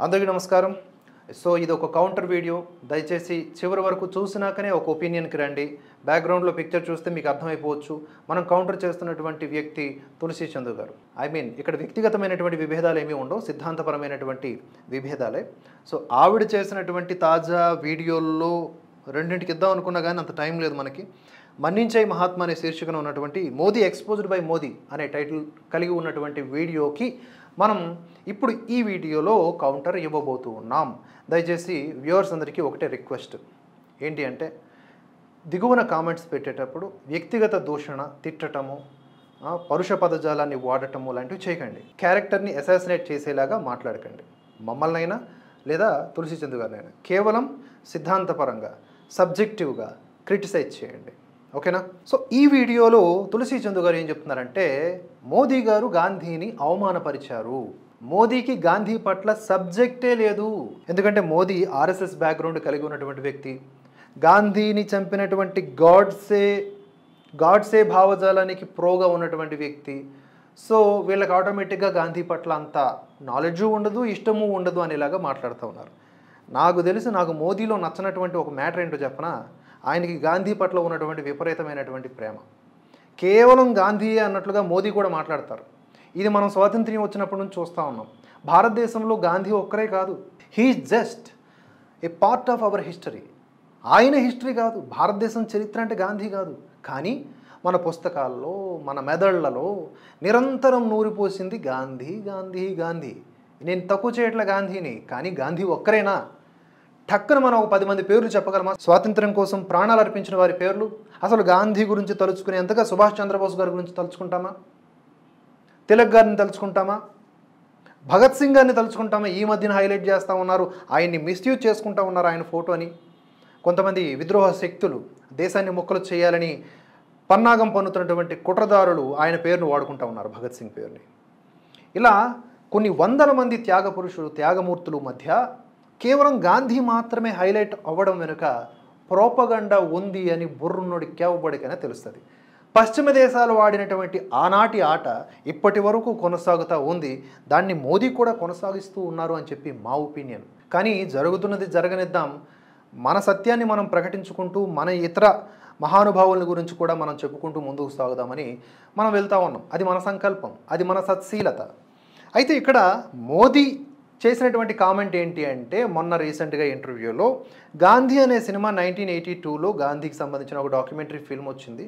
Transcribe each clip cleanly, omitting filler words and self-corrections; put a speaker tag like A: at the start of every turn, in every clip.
A: అందరికీ నమస్కారం. సో ఇది ఒక కౌంటర్ వీడియో. దయచేసి చివరి వరకు చూసినాకనే ఒక ఒపీనియన్కి రండి. బ్యాక్గ్రౌండ్లో పిక్చర్ చూస్తే మీకు అర్థమైపోవచ్చు. మనం కౌంటర్ చేస్తున్నటువంటి వ్యక్తి తులసి చందు గారు. ఇక్కడ వ్యక్తిగతమైనటువంటి విభేదాలు ఏమీ ఉండవు, సిద్ధాంతపరమైనటువంటి విభేదాలే. సో ఆవిడ చేసినటువంటి తాజా వీడియోల్లో రెండింటికి ఇద్దాం అనుకున్నా కానీ అంత టైం లేదు మనకి. మన్నించే మహాత్మా అనే శీర్షికన ఉన్నటువంటి మోదీ ఎక్స్పోజ్డ్ బై మోదీ అనే టైటిల్ కలిగి ఉన్నటువంటి వీడియోకి మనం ఇప్పుడు ఈ వీడియోలో కౌంటర్ ఇవ్వబోతూ ఉన్నాం. దయచేసి వ్యూవర్స్ అందరికీ ఒకటే రిక్వెస్ట్ ఏంటి అంటే, దిగువన కామెంట్స్ పెట్టేటప్పుడు వ్యక్తిగత దూషణ, తిట్టటము, పరుష పదజాలాన్ని వాడటము లాంటివి చేయకండి. క్యారెక్టర్ని అసాసినేట్ చేసేలాగా మాట్లాడకండి. మమ్మల్నైనా లేదా తులసి చందు గారినైనా కేవలం సిద్ధాంతపరంగా సబ్జెక్టివ్గా క్రిటిసైజ్ చేయండి, ఓకేనా? సో ఈ వీడియోలో తులసి చందు గారు ఏం చెప్తున్నారంటే, మోదీ గారు గాంధీని అవమానపరిచారు. మోదీకి గాంధీ పట్ల సబ్జెక్టే లేదు. ఎందుకంటే మోదీ ఆర్ఎస్ఎస్ బ్యాక్గ్రౌండ్ కలిగి ఉన్నటువంటి వ్యక్తి. గాంధీని చంపినటువంటి గాడ్సే భావజాలానికి ప్రోగా ఉన్నటువంటి వ్యక్తి. సో వీళ్ళకి ఆటోమేటిక్గా గాంధీ పట్ల అంత నాలెడ్జు ఉండదు, ఇష్టము ఉండదు అనేలాగా మాట్లాడుతూ ఉన్నారు. నాకు మోదీలో నచ్చినటువంటి ఒక మ్యాటర్ ఏంటో చెప్పనా, ఆయనకి గాంధీ పట్ల ఉన్నటువంటి విపరీతమైనటువంటి ప్రేమ. కేవలం గాంధీ అన్నట్లుగా మోదీ కూడా మాట్లాడతారు. ఇది మనం స్వాతంత్ర్యం వచ్చినప్పటి నుంచి చూస్తూ ఉన్నాం. భారతదేశంలో గాంధీ ఒక్కరే కాదు, he's just a part of our history. ఆయన హిస్టరీ కాదు, భారతదేశం చరిత్ర అంటే గాంధీ కాదు. కానీ మన పుస్తకాల్లో, మన మెదళ్లలో నిరంతరం నూరిపోసింది గాంధీ గాంధీ గాంధీ. నేను తక్కువ చేయట్లే గాంధీని, కానీ గాంధీ ఒక్కరేనా? టక్కున మనం ఒక 10 మంది పేర్లు చెప్పగలమా? స్వాతంత్ర్యం కోసం ప్రాణాలు అర్పించిన వారి పేర్లు. అసలు గాంధీ గురించి తలుచుకునేంతగా సుభాష్ చంద్రబోస్ గారి గురించి తలుచుకుంటామా? తిలక్ గారిని తలుచుకుంటామా? భగత్ సింగ్ గారిని తలుచుకుంటామా? ఈ మధ్యన హైలైట్ చేస్తూ ఉన్నారు, ఆయన్ని మిస్యూజ్ చేసుకుంటూ ఉన్నారు ఆయన ఫోటోని. కొంతమంది విద్రోహ శక్తులు దేశాన్ని ముక్కలు చేయాలని పన్నాగం పన్నుతున్నటువంటి కుట్రదారులు ఆయన పేరును వాడుకుంటూ ఉన్నారు, భగత్ సింగ్ పేరుని. ఇలా కొన్ని వందల మంది త్యాగ పురుషులు, త్యాగమూర్తులు మధ్య కేవలం గాంధీ మాత్రమే హైలైట్ అవ్వడం వెనుక ప్రోపగండా ఉంది అని బుర్రున్నోడి కేవబడికైనా తెలుస్తుంది. పశ్చిమ దేశాలు వాడినటువంటి ఆనాటి ఆట ఇప్పటి వరకు కొనసాగుతూ ఉంది. దాన్ని మోదీ కూడా కొనసాగిస్తూ ఉన్నారు అని చెప్పి మా ఒపీనియన్. కానీ జరుగుతున్నది జరగనిద్దాం. మన సత్యాన్ని మనం ప్రకటించుకుంటూ మన ఇతర మహానుభావుల గురించి కూడా మనం చెప్పుకుంటూ ముందుకు సాగుదామని మనం వెళ్తూ ఉన్నాం. అది మన సంకల్పం, అది మన సత్శీలత. అయితే ఇక్కడ మోదీ చేసినటువంటి కామెంట్ ఏంటి అంటే, మొన్న రీసెంట్గా ఇంటర్వ్యూలో గాంధీ అనే సినిమా 1982లో గాంధీకి సంబంధించిన ఒక డాక్యుమెంటరీ ఫిల్మ్ వచ్చింది,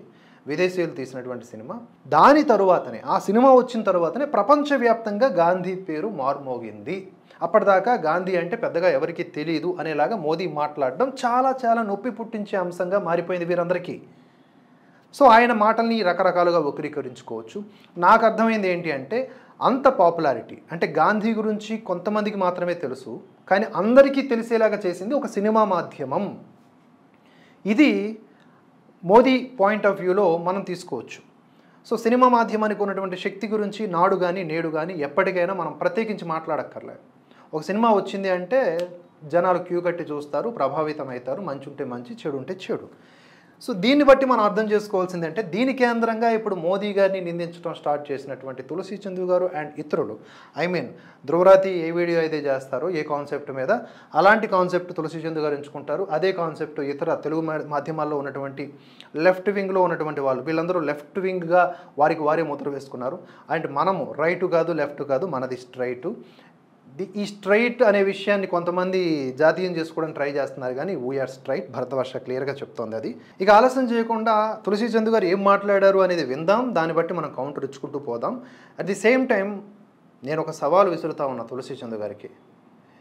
A: విదేశీయులు తీసినటువంటి సినిమా. దాని తరువాతనే, ఆ సినిమా వచ్చిన తరువాతనే ప్రపంచవ్యాప్తంగా గాంధీ పేరు మారుమోగింది. అప్పటిదాకా గాంధీ అంటే పెద్దగా ఎవరికి తెలియదు అనేలాగా మోదీ మాట్లాడడం చాలా చాలా నొప్పి పుట్టించే అంశంగా మారిపోయింది వీరందరికీ. సో ఆయన మాటల్ని రకరకాలుగా వక్రీకరించుకోవచ్చు. నాకు అర్థమైంది ఏంటి అంటే, అంత పాపులారిటీ అంటే గాంధీ గురించి కొంతమందికి మాత్రమే తెలుసు, కానీ అందరికీ తెలిసేలాగా చేసింది ఒక సినిమా మాధ్యమం. ఇది మోదీ పాయింట్ ఆఫ్ వ్యూలో మనం తీసుకోవచ్చు. సో సినిమా మాధ్యమానికి ఉన్నటువంటి శక్తి గురించి నాడు కానీ నేడు కానీ ఎప్పటికైనా మనం ప్రత్యేకించి మాట్లాడక్కర్లేదు. ఒక సినిమా వచ్చింది అంటే జనాలు క్యూ కట్టి చూస్తారు, ప్రభావితం అవుతారు. మంచి ఉంటే మంచి, చెడు ఉంటే చెడు. సో దీన్ని బట్టి మనం అర్థం చేసుకోవాల్సిందంటే, దీని కేంద్రంగా ఇప్పుడు మోదీ గారిని నిందించడం స్టార్ట్ చేసినటువంటి తులసి చందు గారు అండ్ ఇతరులు, ధ్రువరాతి ఏ వీడియో అయితే చేస్తారో ఏ కాన్సెప్ట్ మీద, అలాంటి కాన్సెప్ట్ తులసి చందు గారు ఎంచుకుంటారు. అదే కాన్సెప్ట్ ఇతర తెలుగు మాధ్యమాల్లో ఉన్నటువంటి లెఫ్ట్ వింగ్లో ఉన్నటువంటి వాళ్ళు, వీళ్ళందరూ లెఫ్ట్ వింగ్గా వారికి వారే ముద్ర వేసుకున్నారు. అండ్ మనము రైటు కాదు, లెఫ్ట్ కాదు, మనది స్ట్రైటు. ఈ స్ట్రైట్ అనే విషయాన్ని కొంతమంది జాతీయం చేసుకోవడానికి ట్రై చేస్తున్నారు, కానీ వీఆర్ స్ట్రైట్. భరతవర్ష క్లియర్గా చెప్తోంది అది. ఇక ఆలస్యం చేయకుండా తులసి చందు గారు ఏం మాట్లాడారు అనేది విందాం, దాన్ని బట్టి మనం కౌంటర్ ఇచ్చుకుంటూ పోదాం. అట్ ది సేమ్ టైం నేను ఒక సవాల్ విసురుతా ఉన్నా తులసి చందు గారికి.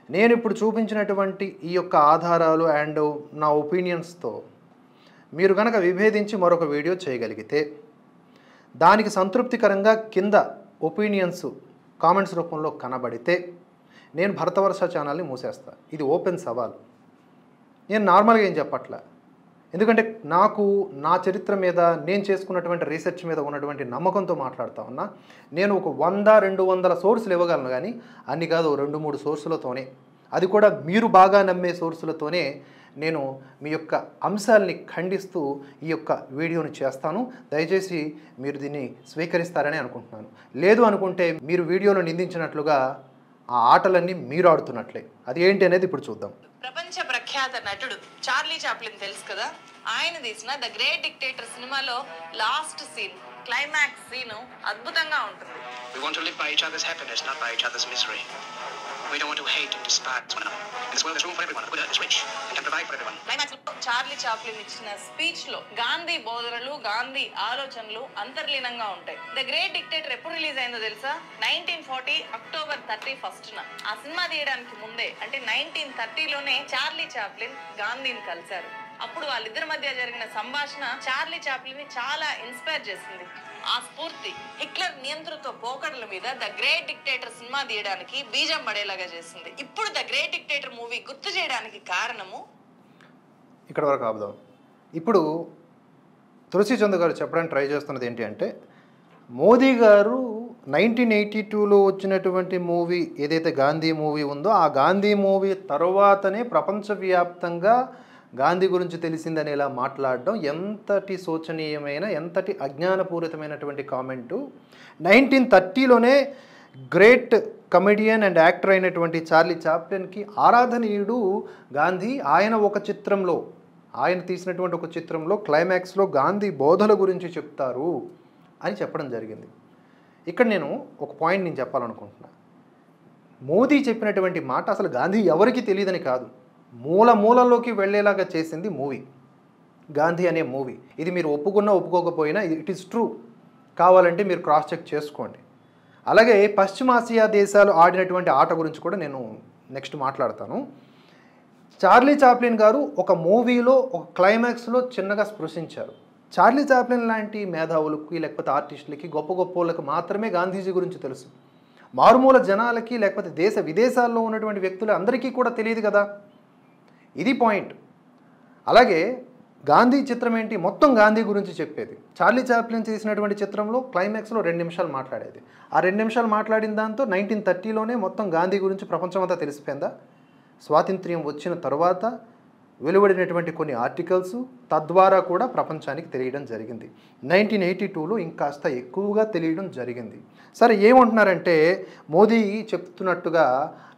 A: నేను ఇప్పుడు చూపించినటువంటి ఈ యొక్క ఆధారాలు అండ్ నా ఒపీనియన్స్తో మీరు కనుక విభేదించి మరొక వీడియో చేయగలిగితే, దానికి సంతృప్తికరంగా కింద ఒపీనియన్స్ కామెంట్స్ రూపంలో కనబడితే నేను భరతవర్ష ఛానల్ని మూసేస్తా. ఇది ఓపెన్ సవాల్. నేను నార్మల్గా ఏం చెప్పట్లా, ఎందుకంటే నాకు నా చరిత్ర మీద, నేను చేసుకున్నటువంటి రీసెర్చ్ మీద ఉన్నటువంటి నమ్మకంతో మాట్లాడుతూ ఉన్నా. నేను ఒక 100-200 సోర్సులు ఇవ్వగలను, కానీ అన్ని కాదు, 2-3 సోర్సులతోనే, అది కూడా మీరు బాగా నమ్మే సోర్సులతోనే నేను మీ యొక్క అంశాలని ఖండిస్తూ ఈ యొక్క వీడియోని చేస్తాను. దయచేసి మీరు దీన్ని స్వీకరిస్తారని అనుకుంటున్నాను. లేదు అనుకుంటే మీరు వీడియోలో నిందించినట్లుగా ఆ ఆటలన్నీ మీరు ఆడుతున్నట్లే. అది ఏంటి అనేది ఇప్పుడు చూద్దాం.
B: ప్రపంచ ప్రఖ్యాత నటుడు చార్లీ చాప్లిన్ తెలుసు కదా, ఆయన తీసిన ద గ్రేట్ డిక్టేటర్ సినిమాలో లాస్ట్ సీన్, క్లైమాక్స్ సీన్ అద్భుతంగా ఉంటుంది.
C: We want to live by each other's happiness, not by each other's misery. We don't want to hate and despise one another. In this world there's room for everyone. The good earth is rich and can provide for everyone.
B: Climax లో Charlie Chaplin ఇచ్చిన speech లో గాంధీ బోధనలు, గాంధీ ఆలోచనలు అంతర్లీనంగా ఉంటాయి. The great dictator ఎప్పుడు release అయిందో తెలుసా? 1940 అక్టోబర్ 31న. ఆ సినిమా తీయడానికి ముందే అంటే 1930లోనే చార్లీ చాప్లిన్ గాంధీని కలిశారు. అప్పుడు వాళ్ళిద్దరి మధ్య జరిగిన సంభాషణ చార్లీ చాప్లిన్ ని చాలా ఇన్స్పైర్ చేసింది. ఆ స్ఫూర్తి హిట్లర్ నియంతృత్వ పోకడల మీద ద గ్రేట్ డిక్టేటర్ సినిమా తీయడానికి బీజం పడేలాగా చేసింది. ఇప్పుడు ద గ్రేట్ డిక్టేటర్ మూవీ గుర్తు చేయడానికి కారణము
A: ఇక్కడ వరకు ఆపుదాం. ఇప్పుడు తులసి చంద్ గారు చెప్పడానికి ట్రై చేస్తున్నది ఏంటి అంటే, మోదీ గారు 1982లో వచ్చినటువంటి మూవీ ఏదైతే గాంధీ మూవీ ఉందో ఆ గాంధీ మూవీ తర్వాతనే ప్రపంచవ్యాప్తంగా గాంధీ గురించి తెలిసిందనేలా మాట్లాడడం ఎంతటి శోచనీయమైన, ఎంతటి అజ్ఞానపూరితమైనటువంటి కామెంటు. 1930లోనే గ్రేట్ కమెడియన్ అండ్ యాక్టర్ అయినటువంటి చార్లీ చాప్లిన్కి ఆరాధనీయుడు గాంధీ. ఆయన ఒక చిత్రంలో, ఆయన తీసినటువంటి ఒక చిత్రంలో క్లైమాక్స్లో గాంధీ బోధల గురించి చెప్తారు అని చెప్పడం జరిగింది. ఇక్కడ నేను ఒక పాయింట్ నేను చెప్పాలనుకుంటున్నాను. మోదీ చెప్పినటువంటి మాట అసలు గాంధీ ఎవరికి తెలియదని కాదు, మూలలోకి వెళ్ళేలాగా చేసింది మూవీ, గాంధీ అనే మూవీ. ఇది మీరు ఒప్పుకున్నా ఒప్పుకోకపోయినా ఇట్ ఈస్ ట్రూ. కావాలంటే మీరు క్రాస్ చెక్ చేసుకోండి. అలాగే పశ్చిమాసియా దేశాలు ఆడినటువంటి ఆట గురించి కూడా నేను నెక్స్ట్ మాట్లాడతాను. చార్లీ చాప్లిన్ గారు ఒక మూవీలో ఒక క్లైమాక్స్లో చిన్నగా స్పృశించారు. చార్లీ చాప్లిన్ లాంటి మేధావులకి లేకపోతే ఆర్టిస్టులకి గొప్ప వాళ్ళకి మాత్రమే గాంధీజీ గురించి తెలుసు. మారుమూల జనాలకి లేకపోతే దేశ విదేశాల్లో ఉన్నటువంటి వ్యక్తులు అందరికీ కూడా తెలియదు కదా, ఇది పాయింట్. అలాగే గాంధీ చిత్రం ఏంటి, మొత్తం గాంధీ గురించి చెప్పేది. చార్లీ చాప్లిన్ చేసినటువంటి చిత్రంలో క్లైమాక్స్లో 2 నిమిషాలు మాట్లాడేది. ఆ 2 నిమిషాలు మాట్లాడిన దాంతో 1930లోనే మొత్తం గాంధీ గురించి ప్రపంచమంతా తెలిసిపోయిందా? స్వాతంత్ర్యం వచ్చిన తర్వాత వెలువడినటువంటి కొన్ని ఆర్టికల్స్ తద్వారా కూడా ప్రపంచానికి తెలియడం జరిగింది. 1982లో ఇంకాస్త ఎక్కువగా తెలియడం జరిగింది. సరే, ఏమంటున్నారంటే మోదీ చెప్తున్నట్టుగా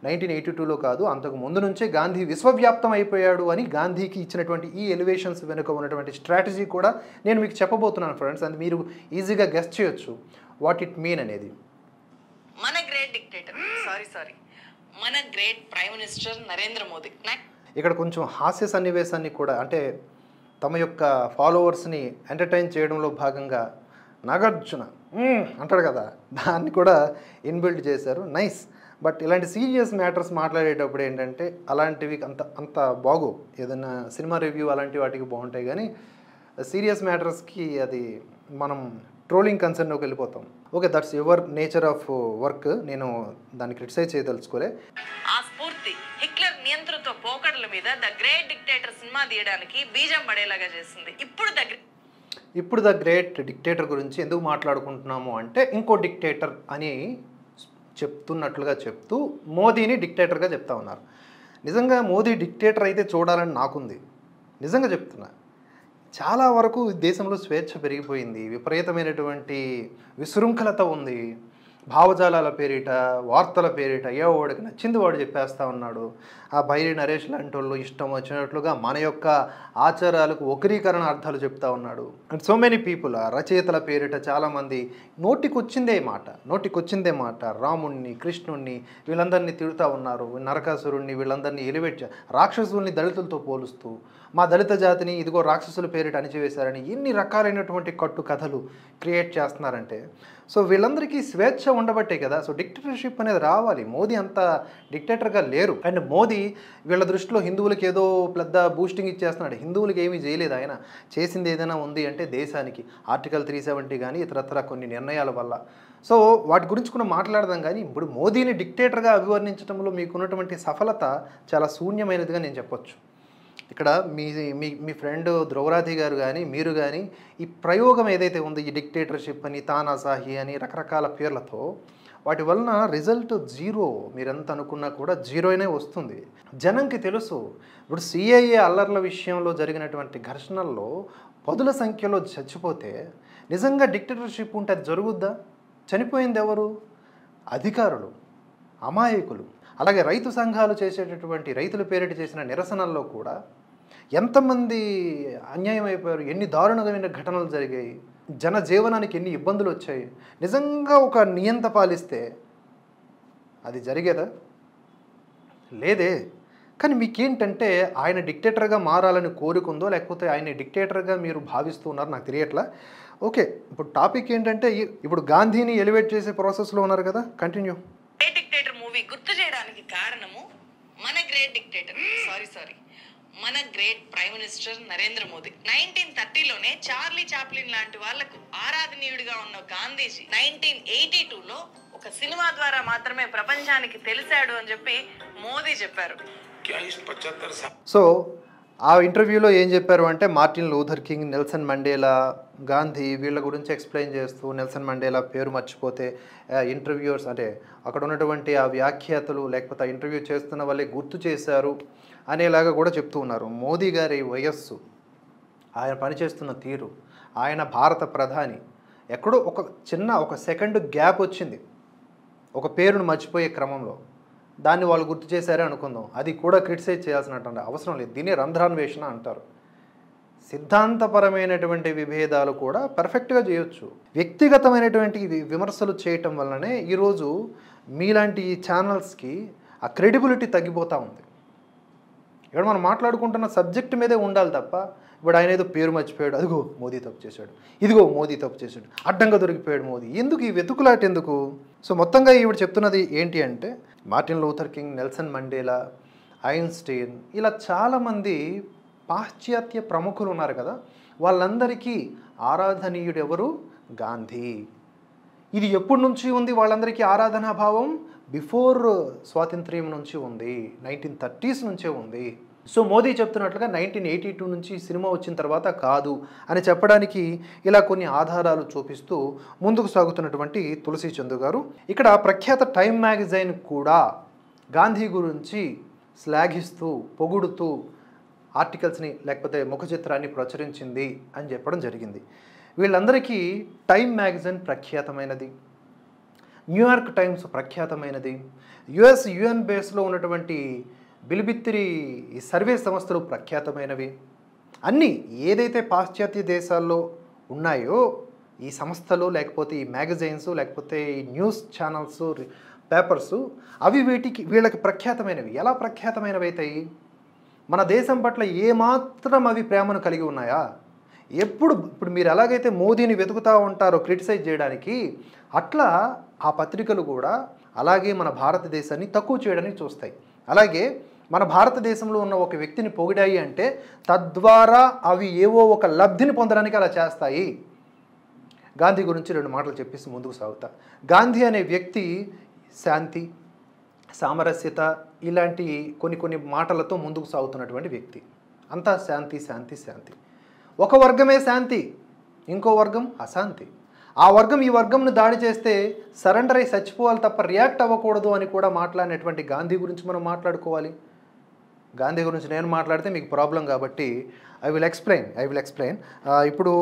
A: 1982లో కాదు, అంతకు ముందు నుంచే గాంధీ విశ్వవ్యాప్తం అయిపోయాడు అని గాంధీకి ఇచ్చినటువంటి ఈ ఎలివేషన్స్ వెనుక ఉన్నటువంటి స్ట్రాటజీ కూడా నేను మీకు చెప్పబోతున్నాను ఫ్రెండ్స్. అది మీరు ఈజీగా గెస్ చేయొచ్చు వాట్ ఇట్ మీన్ అనేది.
B: మన గ్రేట్ డిక్టేటర్ మన great prime minister Narendra Modi
A: ఇక్కడ కొంచెం హాస్య సన్నివేశాన్ని కూడా, అంటే తమ యొక్క ఫాలోవర్స్ని ఎంటర్టైన్ చేయడంలో భాగంగా నాగార్జున అంటాడు కదా, దాన్ని కూడా ఇన్బిల్డ్ చేశారు. నైస్. బట్ ఇలాంటి సీరియస్ మ్యాటర్స్ మాట్లాడేటప్పుడు ఏంటంటే అలాంటివి అంత బాగో. ఏదైనా సినిమా రివ్యూ అలాంటి వాటికి బాగుంటాయి, కానీ సీరియస్ మ్యాటర్స్కి అది మనం ట్రోలింగ్ కన్సర్న్లోకి వెళ్ళిపోతాం. Okay, that's your nature of work. నేను దాన్ని క్రిటిసైజ్ చేయదలుచుకోలే.
B: ఆ స్ఫూర్తి హిట్లర్ నియంతృత్వ పోకడల మీద ద గ్రేట్ డిక్టేటర్ సినిమా తీయడానికి బీజం పడేలాగా చేసింది.
A: ఇప్పుడు ద గ్రేట్ డిక్టేటర్ గురించి ఎందుకు మాట్లాడుకుంటున్నాము అంటే, ఇంకో డిక్టేటర్ అని చెప్తున్నట్లుగా చెప్తూ మోదీని డిక్టేటర్గా చెప్తా ఉన్నారు. నిజంగా మోదీ డిక్టేటర్ అయితే చూడాలని నాకుంది, నిజంగా చెప్తున్నా. చాలా వరకు దేశంలో స్వేచ్ఛ పెరిగిపోయింది, విపరీతమైనటువంటి విశృంఖలత ఉంది. భావజాలాల పేరిట, వార్తల పేరిట వాడికి నచ్చింది వాడు చెప్పేస్తూ ఉన్నాడు. ఆ బైరి నరేష్ లాంటి వాళ్ళు ఇష్టం వచ్చినట్లుగా మన యొక్క ఆచారాలకు వక్రీకరణ అర్థాలు చెప్తా ఉన్నాడు. అండ్ సో మెనీ పీపుల్ ఆ రచయితల పేరిట చాలామంది నోటికొచ్చిందే మాట రాముణ్ణి, కృష్ణుణ్ణి వీళ్ళందరినీ తిడుతూ ఉన్నారు. నరకాసురుణ్ణి వీళ్ళందరినీ ఎలివేట్ రాక్షసుల్ని దళితులతో పోలుస్తూ మా దళిత జాతిని ఇదిగో రాక్షసుల పేరిట అణిచివేశారని ఎన్ని రకాలైనటువంటి కట్టు కథలు క్రియేట్ చేస్తున్నారంటే, సో వీళ్ళందరికీ స్వేచ్ఛ ఉండబట్టే కదా సో డిక్టేటర్షిప్ అనేది రావాలి. మోదీ అంత డిక్టేటర్గా లేరు. అండ్ మోదీ వీళ్ళ దృష్టిలో హిందువులకి ఏదో పెద్ద బూస్టింగ్ ఇచ్చేస్తున్నాడు. హిందువులకి ఏమీ చేయలేదు. ఆయన చేసింది ఏదైనా ఉంది అంటే దేశానికి ఆర్టికల్ 370 కానీ ఇతరత్ర కొన్ని నిర్ణయాల వల్ల. సో వాటి గురించి కూడా మాట్లాడదాం. కానీ ఇప్పుడు మోదీని డిక్టేటర్గా అభివర్ణించడంలో మీకున్నటువంటి సఫలత చాలా శూన్యమైనదిగా నేను చెప్పొచ్చు. ఇక్కడ మీ ఫ్రెండ్ ద్రౌరాది గారు కానీ మీరు కానీ ఈ ప్రయోగం ఏదైతే ఉందో ఈ డిక్టేటర్షిప్ అని, తానాసాహి అని రకరకాల పేర్లతో, వాటి వలన రిజల్ట్ జీరో. మీరెంత అనుకున్నా కూడా జీరోనే వస్తుంది. జనంకి తెలుసు. ఇప్పుడు సిఐఏ అల్లర్ల విషయంలో జరిగినటువంటి ఘర్షణల్లో పదుల సంఖ్యలో చచ్చిపోతే నిజంగా డిక్టేటర్షిప్ ఉంటే అది జరుగుద్దా? చనిపోయింది ఎవరు? అధికారులు. అమాయకులు. అలాగే రైతు సంఘాలు చేసేటటువంటి రైతుల పేరిట చేసిన నిరసనల్లో కూడా ఎంతమంది అన్యాయం అయిపోయారు, ఎన్ని దారుణమైన ఘటనలు జరిగాయి, జనజీవనానికి ఎన్ని ఇబ్బందులు వచ్చాయి. నిజంగా ఒక నియంత పాలిస్తే అది జరిగేదా? లేదే. కానీ మీకేంటంటే ఆయన డిక్టేటర్గా మారాలని కోరుకుందో లేకపోతే ఆయన డిక్టేటర్గా మీరు భావిస్తూ ఉన్నారు నాకు తెలియట్లా. ఓకే, ఇప్పుడు టాపిక్ ఏంటంటే ఇప్పుడు గాంధీని ఎలివేట్ చేసే ప్రాసెస్లో ఉన్నారు కదా, కంటిన్యూ.
B: గ్రేట్ డిక్టేటర్ మూవీ గుర్తు చేయడానికి కారణము మన గ్రేట్ డిక్టేటర్ మన great prime minister Narendra Modi. 1930లోనే చార్లీ చాప్లిన్ లాంటి వాళ్లకు ఆరాధనీయుడిగా ఉన్న గాంధీజీ 1982లో ఒక సినిమా ద్వారా మాత్రమే ప్రపంచానికి తెలిసాడు అని చెప్పి మోదీ చెప్పారు.
A: సో ఆ ఇంటర్వ్యూలో ఏం చెప్పారు అంటే Martin Luther King, Nelson Mandela, Gandhi వీళ్ళ గురించి ఎక్స్ప్లెయిన్ చేస్తూ నెల్సన్ మండేలా పేరు మర్చిపోతే ఇంటర్వ్యూర్స్ అంటే అక్కడ ఉన్నటువంటి ఆ వ్యాఖ్యాతలు లేకపోతే ఆ ఇంటర్వ్యూ చేస్తున్న వాళ్ళే గుర్తు చేశారు అనేలాగా కూడా చెప్తూ ఉన్నారు. మోదీ గారి వయస్సు, ఆయన పనిచేస్తున్న తీరు, ఆయన భారత ప్రధాని, ఎక్కడో ఒక సెకండ్ గ్యాప్ వచ్చింది ఒక పేరును మర్చిపోయే క్రమంలో, దాన్ని వాళ్ళు గుర్తు చేశారే అనుకుందాం, అది కూడా క్రిటిసైజ్ చేయాల్సినటువంటి అవసరం లేదు. దీన్ని రంధ్రాన్వేషణ అంటారు. సిద్ధాంతపరమైనటువంటి విభేదాలు కూడా పర్ఫెక్ట్గా చేయొచ్చు. వ్యక్తిగతమైనటువంటి విమర్శలు చేయటం వల్లనే ఈరోజు మీలాంటి ఈ ఛానల్స్కి ఆ క్రెడిబిలిటీ తగ్గిపోతూ ఉంది. ఇక్కడ మనం మాట్లాడుకుంటున్న సబ్జెక్ట్ మీదే ఉండాలి తప్ప ఇప్పుడు ఆయన ఏదో పేరు మర్చిపోయాడు, అదిగో మోదీ తప్పు చేశాడు, ఇదిగో మోదీ తప్పు చేశాడు, అడ్డంగా దొరికిపోయాడు మోదీ, ఎందుకు ఈ వెతుకులాట ఎందుకు? సో మొత్తంగా ఈవిడ చెప్తున్నది ఏంటి అంటే Martin Luther King, Nelson Mandela, Einstein ఇలా చాలామంది పాశ్చాత్య ప్రముఖులు ఉన్నారు కదా, వాళ్ళందరికీ ఆరాధనీయుడు ఎవరు? గాంధీ. ఇది ఎప్పటి నుంచి ఉంది వాళ్ళందరికీ ఆరాధనాభావం? బిఫోర్ స్వాతంత్ర్యం నుంచి ఉంది, 1930s నుంచే ఉంది. సో మోదీ చెప్తున్నట్లుగా 1982 నుంచి సినిమా వచ్చిన తర్వాత కాదు అని చెప్పడానికి ఇలా కొన్ని ఆధారాలు చూపిస్తూ ముందుకు సాగుతున్నటువంటి తులసి చందు గారు ఇక్కడ ప్రఖ్యాత టైమ్ మ్యాగజైన్ కూడా గాంధీ గురించి శ్లాఘిస్తూ పొగుడుతూ ఆర్టికల్స్ని లేకపోతే ముఖ చిత్రాన్ని ప్రచురించింది అని చెప్పడం జరిగింది. వీళ్ళందరికీ టైమ్ మ్యాగజైన్ ప్రఖ్యాతమైనది, న్యూయార్క్ టైమ్స్ ప్రఖ్యాతమైనది, యుఎన్ బేస్లో ఉన్నటువంటి బిలిబిత్తిరి సర్వే సంస్థలు ప్రఖ్యాతమైనవి. అన్నీ ఏదైతే పాశ్చాత్య దేశాల్లో ఉన్నాయో ఈ సంస్థలు లేకపోతే ఈ మ్యాగజైన్స్ లేకపోతే ఈ న్యూస్ ఛానల్స్ పేపర్సు అవి వీళ్ళకి ప్రఖ్యాతమైనవి. ఎలా ప్రఖ్యాతమైనవి అవుతాయి? మన దేశం పట్ల ఏమాత్రం అవి ప్రేమను కలిగి ఉన్నాయా? ఇప్పుడు మీరు ఎలాగైతే మోదీని వెతుకుతూ ఉంటారో క్రిటిసైజ్ చేయడానికి, అట్లా ఆ పత్రికలు కూడా అలాగే మన భారతదేశాన్ని తక్కువ చేయడానికి చూస్తాయి. అలాగే మన భారతదేశంలో ఉన్న ఒక వ్యక్తిని పొగిడాయి అంటే తద్వారా అవి ఏవో ఒక లబ్ధిని పొందడానికి అలా చేస్తాయి. గాంధీ గురించి 2 మాటలు చెప్పేసి ముందుకు సాగుతా. గాంధీ అనే వ్యక్తి శాంతి, సామరస్యత ఇలాంటి కొన్ని మాటలతో ముందుకు సాగుతున్నటువంటి వ్యక్తి. అంతా శాంతి శాంతి శాంతి. ఒక వర్గమే శాంతి, ఇంకో వర్గం అశాంతి. ఆ వర్గం ఈ వర్గంను దాడి చేస్తే సరెండర్ అయి చచ్చిపోవాలి తప్ప రియాక్ట్ అవ్వకూడదు అని కూడా మాట్లాడినటువంటి గాంధీ గురించి మనం మాట్లాడుకోవాలి. గాంధీ గురించి నేను మాట్లాడితే మీకు ప్రాబ్లం కాబట్టి ఐ విల్ ఎక్స్ప్లెయిన్. ఇప్పుడు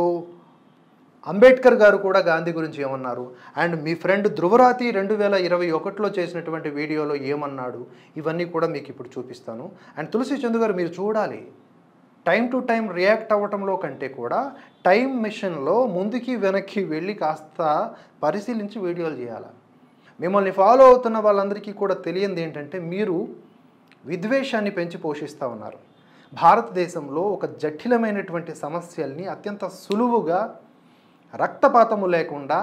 A: అంబేద్కర్ గారు కూడా గాంధీ గురించి ఏమన్నారు, అండ్ మీ ఫ్రెండ్ ధృవరాతి 2021లో చేసినటువంటి వీడియోలో ఏమన్నాడు, ఇవన్నీ కూడా మీకు ఇప్పుడు చూపిస్తాను. అండ్ తులసి చందు గారు మీరు చూడాలి, టైం టు టైం రియాక్ట్ అవ్వటంలో కంటే కూడా టైం మిషన్లో ముందుకి వెనక్కి వెళ్ళి కాస్త పరిశీలించి వీడియోలు చేయాలి. మిమ్మల్ని ఫాలో అవుతున్న వాళ్ళందరికీ కూడా తెలియంది ఏంటంటే మీరు విద్వేషాన్ని పెంచి పోషిస్తూ ఉన్నారు. భారతదేశంలో ఒక జటిలమైనటువంటి సమస్యల్ని అత్యంత సులువుగా రక్తపాతము లేకుండా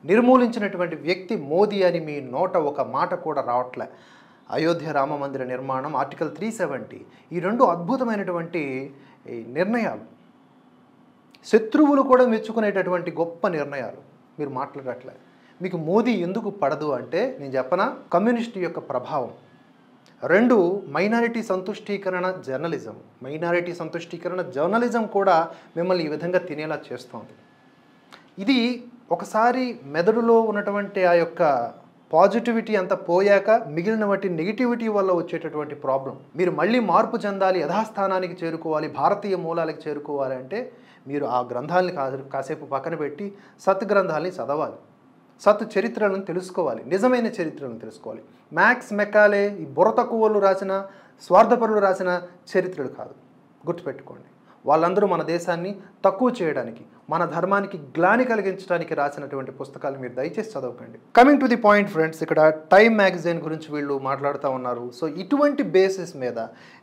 A: నిర్మూలించినటువంటి వ్యక్తి మోదీ అని మీ నోట ఒక మాట కూడా రావట్లే. అయోధ్య రామ మందిర నిర్మాణం, ఆర్టికల్ 370 ఈ 2 అద్భుతమైనటువంటి నిర్ణయాలు, శత్రువులు కూడా మెచ్చుకునేటటువంటి గొప్ప నిర్ణయాలు మీరు మాట్లాడట్లే. మీకు మోదీ ఎందుకు పడదు అంటే నేను చెప్పనా, కమ్యూనిస్టు యొక్క ప్రభావం. 2 మైనారిటీ సంతుష్టీకరణ జర్నలిజం కూడా మిమ్మల్ని ఈ విధంగా తినేలా చేస్తోంది. ఇది ఒకసారి మెదడులో ఉన్నటువంటి ఆ యొక్క పాజిటివిటీ అంతా పోయాక మిగిలిన వాటి నెగిటివిటీ వల్ల వచ్చేటటువంటి ప్రాబ్లం. మీరు మళ్ళీ మార్పు చెందాలి, యథాస్థానానికి చేరుకోవాలి, భారతీయ మూలాలకు చేరుకోవాలి అంటే మీరు ఆ గ్రంథాలని కాసేపు పక్కన పెట్టి సత్ గ్రంథాలని చదవాలి. సత్ చరిత్రలను తెలుసుకోవాలి, నిజమైన చరిత్రలను తెలుసుకోవాలి. మ్యాక్స్ మెకాలే ఈ బుర్ర తక్కువలు రాసిన, స్వార్థపరులు రాసిన చరిత్రలు కాదు, గుర్తుపెట్టుకోండి. వాళ్ళందరూ మన దేశాన్ని తక్కువ చేయడానికి, మన ధర్మానికి గ్లాని కలిగించడానికి రాసినటువంటి పుస్తకాలు మీరు దయచేసి చదవకండి. Coming to the point friends, ఇక్కడ టైమ్ మ్యాగజైన్ గురించి వీళ్ళు మాట్లాడుతూ ఉన్నారు. సో ఇటువంటి బేసిస్ మీద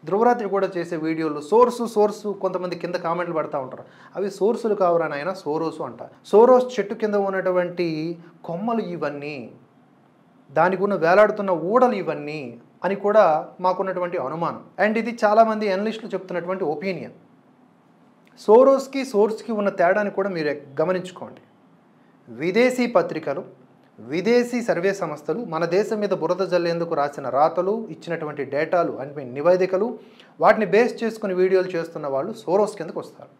A: ధ్రువరాత్రి కూడా చేసే వీడియోలు సోర్సు కొంతమంది కింద కామెంట్లు పడుతూ ఉంటారు. అవి సోర్సులు కావురా నాయన, సోరోసు అంట. సోరోస్ చెట్టు కింద ఉన్నటువంటి కొమ్మలు ఇవన్నీ, దానికి ఉన్న వేలాడుతున్న ఊడలు ఇవన్నీ అని కూడా మాకున్నటువంటి అనుమానం. అండ్ ఇది చాలామంది అనలిస్టులు చెప్తున్నటువంటి ఒపీనియన్. సోరోస్కి సోర్స్కి ఉన్న తేడాని కూడా మీరు గమనించుకోండి. విదేశీ పత్రికలు, విదేశీ సర్వే సంస్థలు మన దేశం మీద బురద జల్లేందుకు రాసిన రాతలు, ఇచ్చినటువంటి డేటాలు అంటే నివేదికలు, వాటిని బేస్ చేసుకుని వీడియోలు చేస్తున్న వాళ్ళు సోరోస్ కిందకు వస్తారు.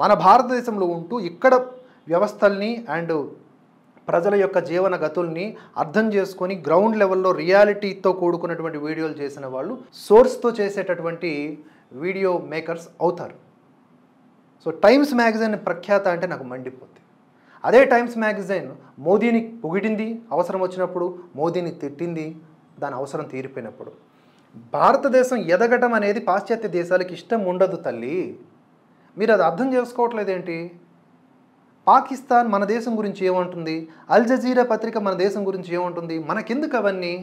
A: మన భారతదేశంలో ఉంటూ ఇక్కడ వ్యవస్థల్ని అండ్ ప్రజల యొక్క జీవన గతుల్ని అర్థం చేసుకొని గ్రౌండ్ లెవెల్లో రియాలిటీతో కూడుకున్నటువంటి వీడియోలు చేసిన వాళ్ళు సోర్స్తో చేసేటటువంటి వీడియో మేకర్స్ అవుతారు. సో టైమ్స్ మ్యాగజైన్ ప్రఖ్యాత అంటే నాకు మండిపోతుంది. అదే టైమ్స్ మ్యాగజైన్ మోదీని పొగిడింది అవసరం వచ్చినప్పుడు, మోదీని తిట్టింది దాని అవసరం తీరిపోయినప్పుడు. భారతదేశం ఎదగటం అనేది పాశ్చాత్య దేశాలకు ఇష్టం ఉండదు తల్లి. మీరు అది అర్థం చేసుకోవట్లేదేంటి? పాకిస్తాన్ మన దేశం గురించి ఏమంటుంది, అల్ జజీరా పత్రిక మన దేశం గురించి ఏమంటుంది, మనకెందుకు అవన్నీ?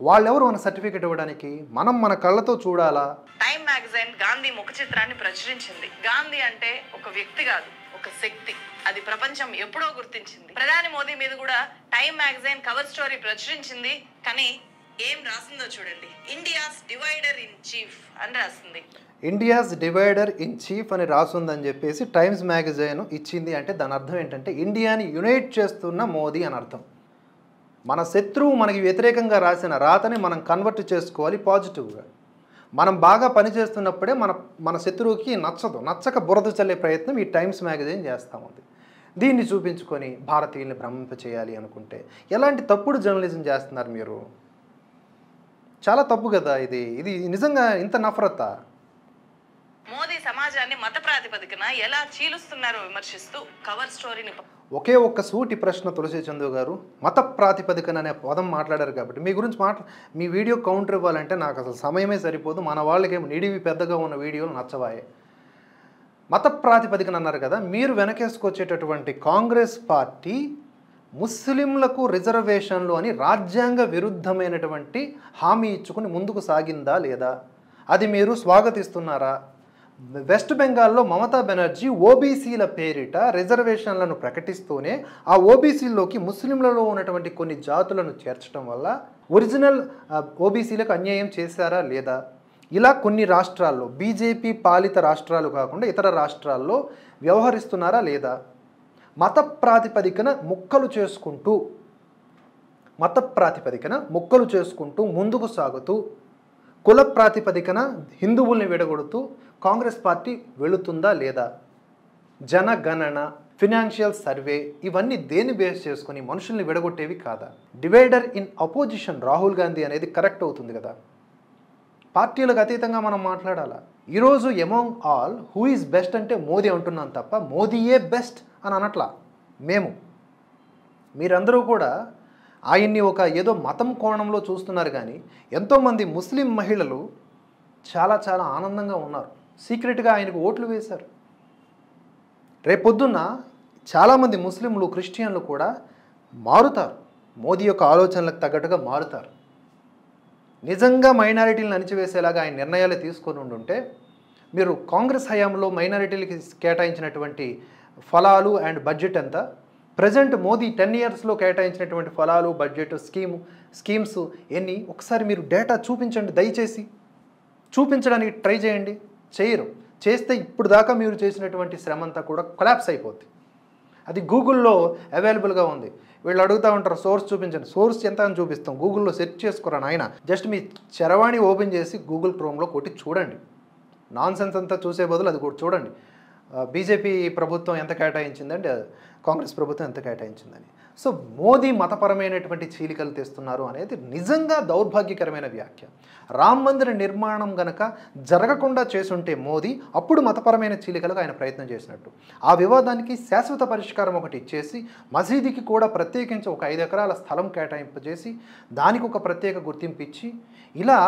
A: వాళ్ళెవరు మన సర్టిఫికెట్ ఇవ్వడానికి? మనం మన కళ్ళతో చూడాలా?
B: టైమ్ మ్యాగజైన్ గాంధీ ముఖ చిత్రాన్ని ప్రచురించింది. గాంధీ అంటే ఒక వ్యక్తి కాదు, ఒక శక్తి. అది ప్రపంచం ఎప్పుడో గుర్తించింది. ప్రధాని మోదీ మీద కూడా టైమ్ మ్యాగజైన్ కవర్ స్టోరీ ప్రచురించింది. కానీ ఏం రాసిందో చూడండి. ఇండియాస్ డివైడర్ ఇన్ చీఫ్ అని రాసింది.
A: ఇండియాస్ డివైడర్ ఇన్ చీఫ్ అని రాసుందని చెప్పేసి టైమ్స్ మ్యాగజైన్ ఇచ్చింది. అంటే దాని అర్థం ఏంటంటే ఇండియాని యునైట్ చేస్తున్న మోదీ అని అర్థం. మన శత్రువు మనకి వ్యతిరేకంగా రాసిన రాతని మనం కన్వర్ట్ చేసుకోవాలి పాజిటివ్గా. మనం బాగా పనిచేస్తున్నప్పుడే మన శత్రువుకి నచ్చక బురద చల్లే ప్రయత్నం ఈ టైమ్స్ మ్యాగజైన్ చేస్తూ ఉంది. దీన్ని చూపించుకొని భారతీయుల్ని భ్రమింప చేయాలి అనుకుంటే ఎలాంటి తప్పుడు జర్నలిజం చేస్తున్నారు మీరు? చాలా తప్పు కదా ఇది నిజంగా ఇంత నఫరతా?
B: మోదీ సమాజాన్ని మత ప్రాతిపదికన ఎలా చీలుస్తున్నారో విమర్శిస్తూ కవర్ స్టోరీని
A: ఒకే ఒక్క సూటి ప్రశ్న తులసి చందు గారు, మత ప్రాతిపదికన అనే పదం మాట్లాడారు కాబట్టి మీ గురించి మీ వీడియో కౌంటర్ ఇవ్వాలంటే నాకు అసలు సమయమే సరిపోదు. మన వాళ్ళకేమో నిడివి పెద్దగా ఉన్న వీడియోలు నచ్చవాయే. మత ప్రాతిపదికన అన్నారు కదా, మీరు వెనకేసుకొచ్చేటటువంటి కాంగ్రెస్ పార్టీ ముస్లింలకు రిజర్వేషన్లు అని రాజ్యాంగ విరుద్ధమైనటువంటి హామీ ఇచ్చుకుని ముందుకు సాగిందా లేదా? అది మీరు స్వాగతిస్తున్నారా? వెస్ట్ బెంగాల్లో మమతా బెనర్జీ ఓబీసీల పేరిట రిజర్వేషన్లను ప్రకటిస్తూనే ఆ ఓబీసీల్లోకి ముస్లింలలో ఉన్నటువంటి కొన్ని జాతులను చేర్చడం వల్ల ఒరిజినల్ ఓబీసీలకు అన్యాయం చేశారా లేదా? ఇలా కొన్ని రాష్ట్రాల్లో, బీజేపీ పాలిత రాష్ట్రాలు కాకుండా ఇతర రాష్ట్రాల్లో వ్యవహరిస్తున్నారా లేదా? మత ప్రాతిపదికన ముక్కలు చేసుకుంటూ ముందుకు సాగుతూ కుల ప్రాతిపదికన హిందువుల్ని విడగొడుతూ కాంగ్రెస్ పార్టీ వెళుతుందా లేదా? జనగణన, ఫినాన్షియల్ సర్వే ఇవన్నీ దేన్ని బేస్ చేసుకుని మనుషుల్ని విడగొట్టేవి కాదా? Divider in opposition Rahul Gandhi అనేది కరెక్ట్ అవుతుంది కదా? పార్టీలకు అతీతంగా మనం మాట్లాడాలా? ఈరోజు among all who is best అంటే మోదీ అంటున్నాం తప్ప మోదీయే బెస్ట్ అని అనట్లా. మీరందరూ కూడా ఆయన్ని ఒక ఏదో మతం కోణంలో చూస్తున్నారు. కానీ ఎంతోమంది ముస్లిం మహిళలు చాలా ఆనందంగా ఉన్నారు, సీక్రెట్గా ఆయనకు ఓట్లు వేశారు. రేపొద్దున్న చాలామంది ముస్లింలు, క్రిస్టియన్లు కూడా మారుతారు, మోదీ యొక్క ఆలోచనలకు తగ్గట్టుగా మారుతారు. నిజంగా మైనారిటీలను అణిచివేసేలాగా ఆయన నిర్ణయాలు తీసుకొని ఉండుంటే మీరు కాంగ్రెస్ హయాంలో మైనారిటీలకి కేటాయించినటువంటి ఫలాలు అండ్ బడ్జెట్ ఎంత, ప్రజెంట్ మోదీ 10 ఇయర్స్లో కేటాయించినటువంటి ఫలాలు, బడ్జెట్, స్కీమ్స్ ఎన్ని ఒకసారి మీరు డేటా చూపించండి. దయచేసి చూపించడానికి ట్రై చేయండి. చేయరు. చేస్తే ఇప్పుడు దాకా మీరు చేసినటువంటి శ్రమ అంతా కూడా కొలాప్స్ అయిపోద్ది. అది గూగుల్లో అవైలబుల్గా ఉంది. వీళ్ళు అడుగుతూ ఉంటారు సోర్స్ చూపించండి. సోర్స్ ఎంత అని చూపిస్తాం. గూగుల్లో సెర్చ్ చేసుకోరా నాయన. జస్ట్ మీ చరవాణి ఓపెన్ చేసి గూగుల్ క్రోమ్లో కొట్టి చూడండి. నాన్ సెన్స్ అంతా చూసే బదులు అది కూడా చూడండి. బీజేపీ ప్రభుత్వం ఎంత కేటాయించిందంటే కాంగ్రెస్ ప్రభుత్వం ఎంత కేటాయించిందని. సో మోదీ మతపరమైనటువంటి చీలికలు తెస్తున్నారు అనేది నిజంగా దౌర్భాగ్యకరమైన వ్యాఖ్య. రామ్ మందిర నిర్మాణం గనక జరగకుండా చేసుంటే మోదీ అప్పుడు మతపరమైన చీలికలకు ఆయన ప్రయత్నం చేసినట్టు. ఆ వివాదానికి శాశ్వత పరిష్కారం ఒకటి ఇచ్చేసి మసీదుకి కూడా ప్రత్యేకించి ఒక 5 ఎకరాల స్థలం కేటాయింపజేసి దానికి ఒక ప్రత్యేక గుర్తింపు ఇచ్చి ఇలా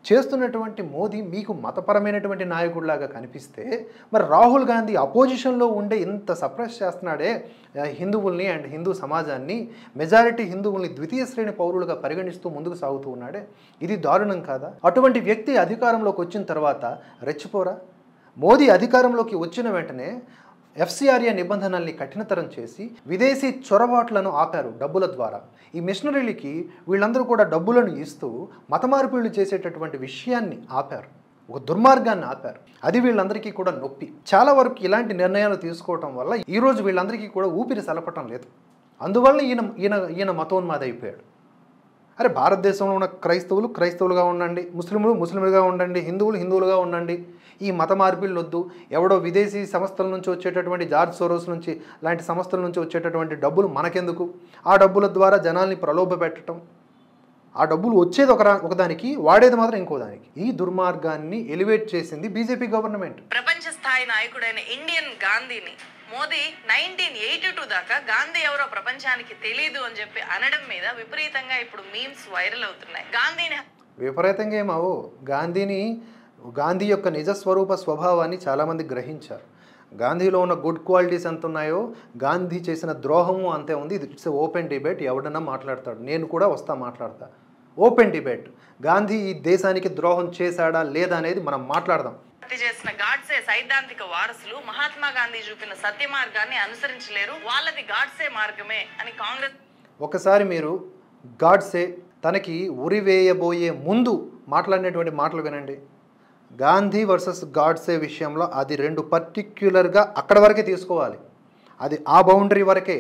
A: చేస్తున్నటువంటి మోదీ మీకు మతపరమైనటువంటి నాయకుడిలాగా కనిపిస్తే మరి రాహుల్ గాంధీ అపోజిషన్లో ఉండే ఇంత సప్రెస్ చేస్తున్నాడే హిందువుల్ని అండ్ హిందూ సమాజాన్ని, మెజారిటీ హిందువుల్ని ద్వితీయ శ్రేణి పౌరులుగా పరిగణిస్తూ ముందుకు సాగుతూ ఉన్నాడే, ఇది దారుణం కాదా? అటువంటి వ్యక్తి అధికారంలోకి వచ్చిన తర్వాత రెచ్చిపోరా? మోదీ అధికారంలోకి వచ్చిన వెంటనే FCRA నిబంధనల్ని కఠినతరం చేసి విదేశీ చొరబాట్లను ఆపారు డబ్బుల ద్వారా. ఈ మిషనరీలకి వీళ్ళందరూ కూడా డబ్బులను ఇస్తూ మత మార్పిడులు చేసేటటువంటి విషయాన్ని ఆపారు, ఒక దుర్మార్గాన్ని ఆపారు. అది వీళ్ళందరికీ కూడా నొప్పి. చాలా వరకు ఇలాంటి నిర్ణయాలు తీసుకోవటం వల్ల ఈరోజు వీళ్ళందరికీ కూడా ఊపిరి సలపటం లేదు. అందువల్ల ఈయన మతోన్మాద అయిపోయాడు. అరే భారతదేశంలో ఉన్న క్రైస్తవులు క్రైస్తవులుగా ఉండండి, ముస్లింలుగా ఉండండి, హిందువులుగా ఉండండి. ఈ మత మార్పిళ్ళు వద్దు. ఎవడో విదేశీ సంస్థల నుంచి వచ్చేటటువంటి జార్జ్ సోరోస్ నుంచి లాంటి సంస్థల నుంచి వచ్చేటటువంటి డబ్బులు మనకెందుకు? ఆ డబ్బుల ద్వారా జనాల్ని ప్రలోభ పెట్టడం, ఆ డబ్బులు వచ్చేది ఒకదానికి, వాడేది మాత్రం ఇంకో దానికి. ఈ దుర్మార్గాన్ని ఎలివేట్ చేసింది బీజేపీ గవర్నమెంట్.
B: ప్రపంచ స్థాయి నాయకుడైన ఇండియన్ గాంధీని మోదీ 1982 దాకా గాంధీ ఎవరో ప్రపంచానికి తెలీదు అని చెప్పి అనడం మీద విపరీతంగా ఇప్పుడు మీమ్స్ వైరల్ అవుతున్నాయి. గాంధీని
A: విపరీతంగా ఏమావో, గాంధీ యొక్క నిజస్వరూప స్వభావాన్ని చాలామంది గ్రహించారు. గాంధీలో ఉన్న గుడ్ క్వాలిటీస్ ఎంత ఉన్నాయో గాంధీ చేసిన ద్రోహము అంతే ఉంది. It's open debate. ఎవడన్నా మాట్లాడతాడు, నేను కూడా మాట్లాడతా. Open debate. గాంధీ ఈ దేశానికి ద్రోహం చేశాడా లేదా అనేది మనం మాట్లాడదాం.
B: చేసిన గాడ్సే సైద్ధాంతిక వారసులు మహాత్మా గాంధీ చూపిన సత్య మార్గాన్ని అనుసరించలేరు, వాళ్ళది గాడ్సే మార్గమే అని కాంగ్రెస్.
A: ఒకసారి మీరు గాడ్సే తనకి ఉరివేయబోయే ముందు మాట్లాడినటువంటి మాటలు వినండి. గాంధీ వర్సెస్ గాడ్సే విషయంలో అది 2 పర్టిక్యులర్గా అక్కడ వరకే తీసుకోవాలి. అది ఆ బౌండరీ వరకే,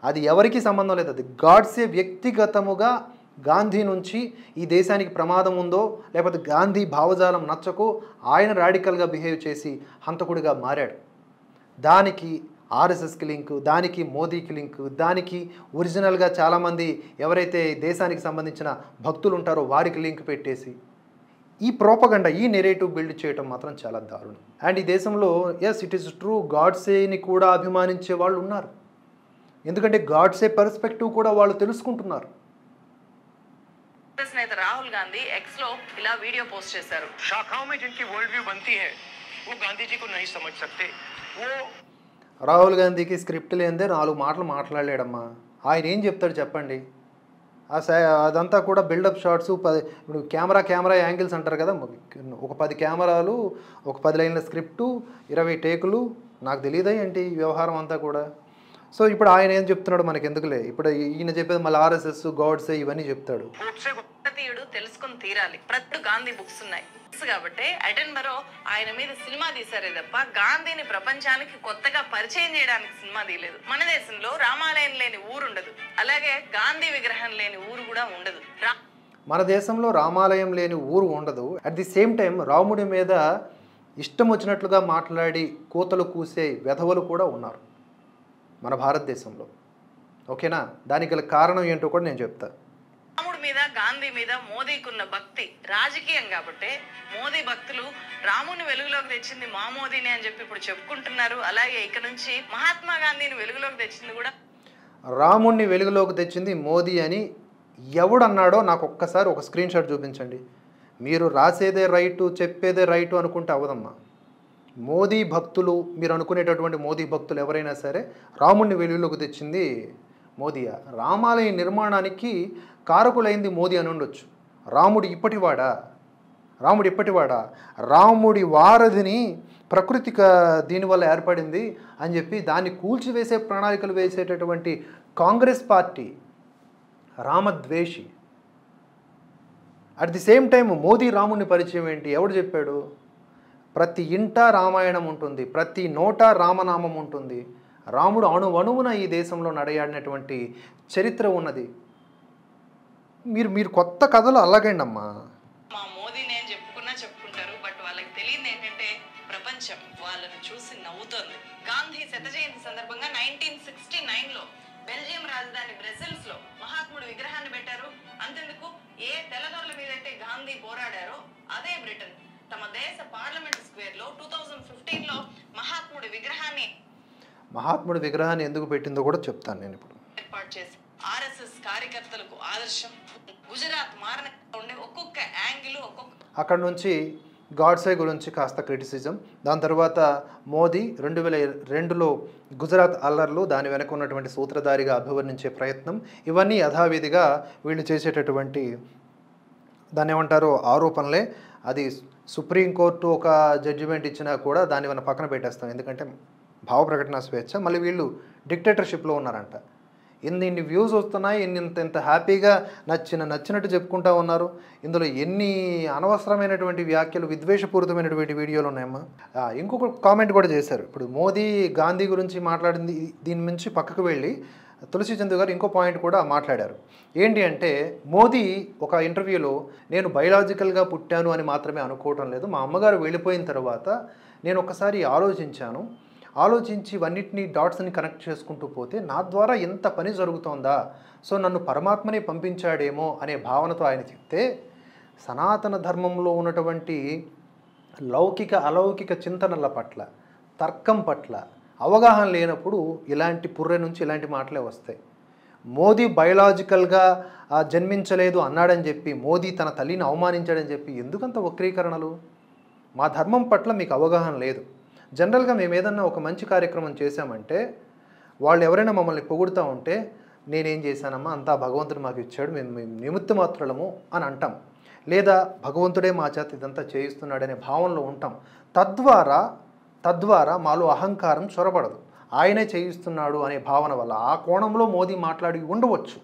A: అది ఎవరికి సంబంధం లేదు. అది గాడ్సే వ్యక్తిగతముగా గాంధీ నుంచి ఈ దేశానికి ప్రమాదం ఉందో లేకపోతే గాంధీ భావజాలం నచ్చకో ఆయన రాడికల్గా బిహేవ్ చేసి హంతకుడిగా మారాడు. దానికి ఆర్ఎస్ఎస్కి లింక్, దానికి మోదీకి లింక్, దానికి ఒరిజినల్గా చాలామంది ఎవరైతే దేశానికి సంబంధించిన భక్తులు ఉంటారో వారికి లింక్ పెట్టేసి ఈ ప్రోపగండా, ఈ నెరేటివ్ బిల్డ్ చేయటం మాత్రం చాలా దారుణం. అండ్ ఈ దేశంలో ఇట్ ఈస్ ట్రూ, గాడ్సేని కూడా అభిమానించే వాళ్ళు ఉన్నారు. ఎందుకంటే గాడ్సే పర్స్పెక్టివ్ కూడా వాళ్ళు తెలుసుకుంటున్నారు.
B: నేత రాహుల్ గాంధీ ఎక్స్ లో ఇలా వీడియో పోస్ట్ చేశారు.
C: शाखाओं में जिनकी वर्ल्ड व्यू बनती है वो गांधी जी को नहीं समझ सकते. वो
A: రాహుల్ గాంధీకి స్క్రిప్ట్ లేనిదే 4 మాటలు మాట్లాడలేడమ్మా. ఆయన ఏం చెప్తాడు చెప్పండి? అదంతా కూడా బిల్డప్ షాట్స్. ఇప్పుడు కెమెరా యాంగిల్స్ అంటారు కదా, ఒక 10 కెమెరాలు, ఒక 10 లైన్ల స్క్రిప్టు, 20 టేకులు. నాకు తెలియదా ఏంటి ఈ వ్యవహారం అంతా కూడా? సో ఇప్పుడు ఆయన ఏం చెప్తున్నాడు మనకి ఎందుకులే, ఇప్పుడు ఈయన చెప్పేది మళ్ళీ ఆర్ఎస్ఎస్ గాడ్సే ఇవన్నీ చెప్తాడు.
B: తెలుసుకొని తీరాలి. ప్రతి గాంధీ బుక్స్ ఉన్నాయి కాబట్టి ఎడెన్బరో ఆయన మీద సినిమా తీశారే తప్ప గాంధీని ప్రపంచానికి కొత్తగా పరిచయం చేయడానికి సినిమా తీయలేదు. మన దేశంలో రామాలయం లేని ఊరు ఉండదు, అలాగే గాంధీ విగ్రహం లేని ఊరు కూడా ఉండదు.
A: మన దేశంలో రామాలయం లేని ఊరు ఉండదు. అట్ ది సేమ్ టైం రాముడి మీద ఇష్టం వచ్చినట్లుగా మాట్లాడి కోతలు కూసే వెధవలు కూడా ఉన్నారు మన భారతదేశంలో. ఓకేనా? దానికి గల కారణం ఏంటో కూడా నేను చెప్తా.
B: రాముడి మీద గాంధీ మీద మోదీకున్న భక్తి రాజకీయం కాబట్టి మోదీ భక్తులు రాముని వెలుగులోకి తెచ్చింది మా మోదీని అని చెప్పి ఇప్పుడు చెప్పుకుంటున్నారు. అలాగే ఇక నుంచి మహాత్మా గాంధీని వెలుగులోకి తెచ్చింది కూడా
A: రాముణ్ణి వెలుగులోకి తెచ్చింది మోదీ అని ఎవడన్నాడో నాకు ఒక్కసారి ఒక స్క్రీన్ షాట్ చూపించండి. మీరు రాసేదే రైటు, చెప్పేదే రైటు అనుకుంటే అవదమ్మా. మోదీ భక్తులు, మీరు అనుకునేటటువంటి మోదీ భక్తులు ఎవరైనా సరే రాముణ్ణి వెలుగులోకి తెచ్చింది మోదీయా? రామాలయ నిర్మాణానికి కారకులైంది మోదీ అని ఉండొచ్చు. రాముడు ఇప్పటివాడా? రాముడి వారధిని ప్రకృతిక దీనివల్ల ఏర్పడింది అని చెప్పి దాన్ని కూల్చివేసే ప్రణాళికలు వేసేటటువంటి కాంగ్రెస్ పార్టీ రామద్వేషి. At the same time Modi రాముడిని పరిచయం ఏంటి? ఎవడు చెప్పాడు? ప్రతి ఇంట రామాయణం ఉంటుంది, ప్రతి నోట రామనామం ఉంటుంది. రాముడు అణువణువున ఈ దేశంలో నడయాడినటువంటి చరిత్ర ఉన్నది. మీరు కొత్త కథలు అల్లగండి అమ్మా.
B: మా మోదీని అని చెప్పుకుంటారు, బట్ వాళ్ళకి తెలియదు ఏంటంటే ప్రపంచం వాళ్ళని చూసి నవ్వుతోంది. గాంధీ శత జయంతి సందర్భంగా 1969లో బెల్జియం రాజధాని బ్రసెల్స్ లో మహాత్ముడి విగ్రహాన్ని పెట్టారు. అంతెందుకు, ఏ తెల్లదొరల మీదైతే గాంధీ పోరాడారో అదే బ్రిటన్ తమ దేశ పార్లమెంట్ స్క్వేర్ లో 2015 లో మహాత్ముడి
A: విగ్రహాన్ని ఎందుకు పెట్టిందో కూడా చెప్తాను నేను ఇప్పుడు.
B: ఏర్పాటు చేసి ఆర్ఎస్ఎస్ కార్యకర్తలకు ఆదర్శం. గుజరాత్ మారణ ఉండే ఒక్కొక్క యాంగిల్
A: అక్కడ నుంచి గాడ్సే గురించి కాస్త క్రిటిసిజం, దాని తర్వాత మోదీ 2002లో గుజరాత్ అల్లర్లు, దాని వెనక ఉన్నటువంటి సూత్రధారిగా అభివర్ణించే ప్రయత్నం, ఇవన్నీ యథావిధిగా వీళ్ళు చేసేటటువంటి దాన్ని ఏమంటారు ఆరోపణలే. అది సుప్రీంకోర్టు ఒక జడ్జిమెంట్ ఇచ్చినా కూడా దాన్ని మనం పక్కన పెట్టేస్తాం, ఎందుకంటే భావ ప్రకటన స్వేచ్ఛ. మళ్ళీ వీళ్ళు డిక్టేటర్షిప్లో ఉన్నారంట. ఇన్ని వ్యూస్ వస్తున్నాయి, ఇంత హ్యాపీగా నచ్చినట్టు చెప్పుకుంటా ఉన్నారు. ఇందులో ఎన్ని అనవసరమైనటువంటి వ్యాఖ్యలు, విద్వేషపూరితమైనటువంటి వీడియోలు ఉన్నాయమ్మా. ఇంకొక కామెంట్ కూడా చేశారు. ఇప్పుడు మోదీ గాంధీ గురించి మాట్లాడింది, దీని నుంచి పక్కకు వెళ్ళి తులసి చంద్ గారు ఇంకో పాయింట్ కూడా మాట్లాడారు. ఏంటి అంటే, మోదీ ఒక ఇంటర్వ్యూలో నేను బయలాజికల్గా పుట్టాను అని మాత్రమే అనుకోవటం లేదు, మా అమ్మగారు వెళ్ళిపోయిన తర్వాత నేను ఒకసారి ఆలోచించి ఇవన్నిటిని డాట్స్ని కనెక్ట్ చేసుకుంటూ పోతే నా ద్వారా ఎంత పని జరుగుతోందా, సో నన్ను పరమాత్మనే పంపించాడేమో అనే భావనతో ఆయన చెప్తే, సనాతన ధర్మంలో ఉన్నటువంటి లౌకిక అలౌకిక చింతనల పట్ల, తర్కం పట్ల అవగాహన లేనప్పుడు ఇలాంటి పుర్రె నుంచి ఇలాంటి మాటలే వస్తాయి. మోదీ బయలాజికల్గా జన్మించలేదు అన్నాడని చెప్పి, మోదీ తన తల్లిని అవమానించాడని చెప్పి ఎందుకంత వక్రీకరణలు? మా ధర్మం పట్ల మీకు అవగాహన లేదు. జనరల్గా మేము ఏదన్నా ఒక మంచి కార్యక్రమం చేశామంటే వాళ్ళు ఎవరైనా మమ్మల్ని పొగుడుతూ ఉంటే, నేనేం చేశానమ్మా, అంతా భగవంతుడు మాకు ఇచ్చాడు, మేము నిమిత్త మాత్రులము అని అంటాం. లేదా భగవంతుడే మా చేత ఇదంతా చేయిస్తున్నాడనే భావనలో ఉంటాం. తద్వారా మాలో అహంకారం చొరబడదు, ఆయనే చేయిస్తున్నాడు అనే భావన వల్ల. ఆ కోణంలో మోదీ మాట్లాడి ఉండవచ్చు.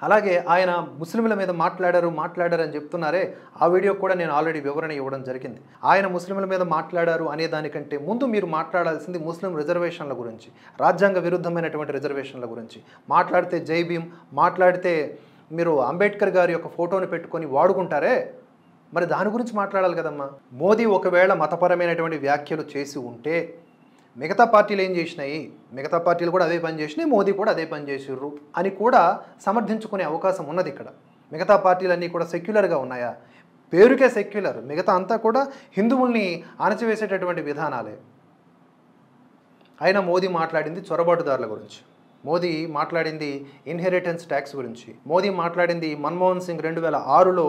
A: అలాగే ఆయన ముస్లింల మీద మాట్లాడారు అని చెప్తున్నారే, ఆ వీడియో కూడా నేను ఆల్రెడీ వివరణ ఇవ్వడం జరిగింది. ఆయన ముస్లింల మీద మాట్లాడారు అనే దానికంటే ముందు మీరు మాట్లాడాల్సింది ముస్లిం రిజర్వేషన్ల గురించి, రాజ్యాంగ విరుద్ధమైనటువంటి రిజర్వేషన్ల గురించి. మాట్లాడితే జై భీమ్, మాట్లాడితే మీరు అంబేద్కర్ గారి యొక్క ఫోటోని పెట్టుకొని వాడుకుంటారే, మరి దాని గురించి మాట్లాడాలి కదమ్మా. మోదీ ఒకవేళ మతపరమైనటువంటి వ్యాఖ్యలు చేసి ఉంటే మిగతా పార్టీలు ఏం చేసినాయి, మిగతా పార్టీలు కూడా అదే పని చేసినాయి, మోదీ కూడా అదే పని చేసిర్రు అని కూడా సమర్థించుకునే అవకాశం ఉన్నది ఇక్కడ. మిగతా పార్టీలన్నీ కూడా సెక్యులర్గా ఉన్నాయా? పేరుకే సెక్యులర్, మిగతా అంతా కూడా హిందువుల్ని అణచివేసేటటువంటి విధానాలే. అయినా మోదీ మాట్లాడింది చొరబాటుదారుల గురించి, మోదీ మాట్లాడింది ఇన్హెరిటెన్స్ ట్యాక్స్ గురించి, మోదీ మాట్లాడింది మన్మోహన్ సింగ్ 2006లో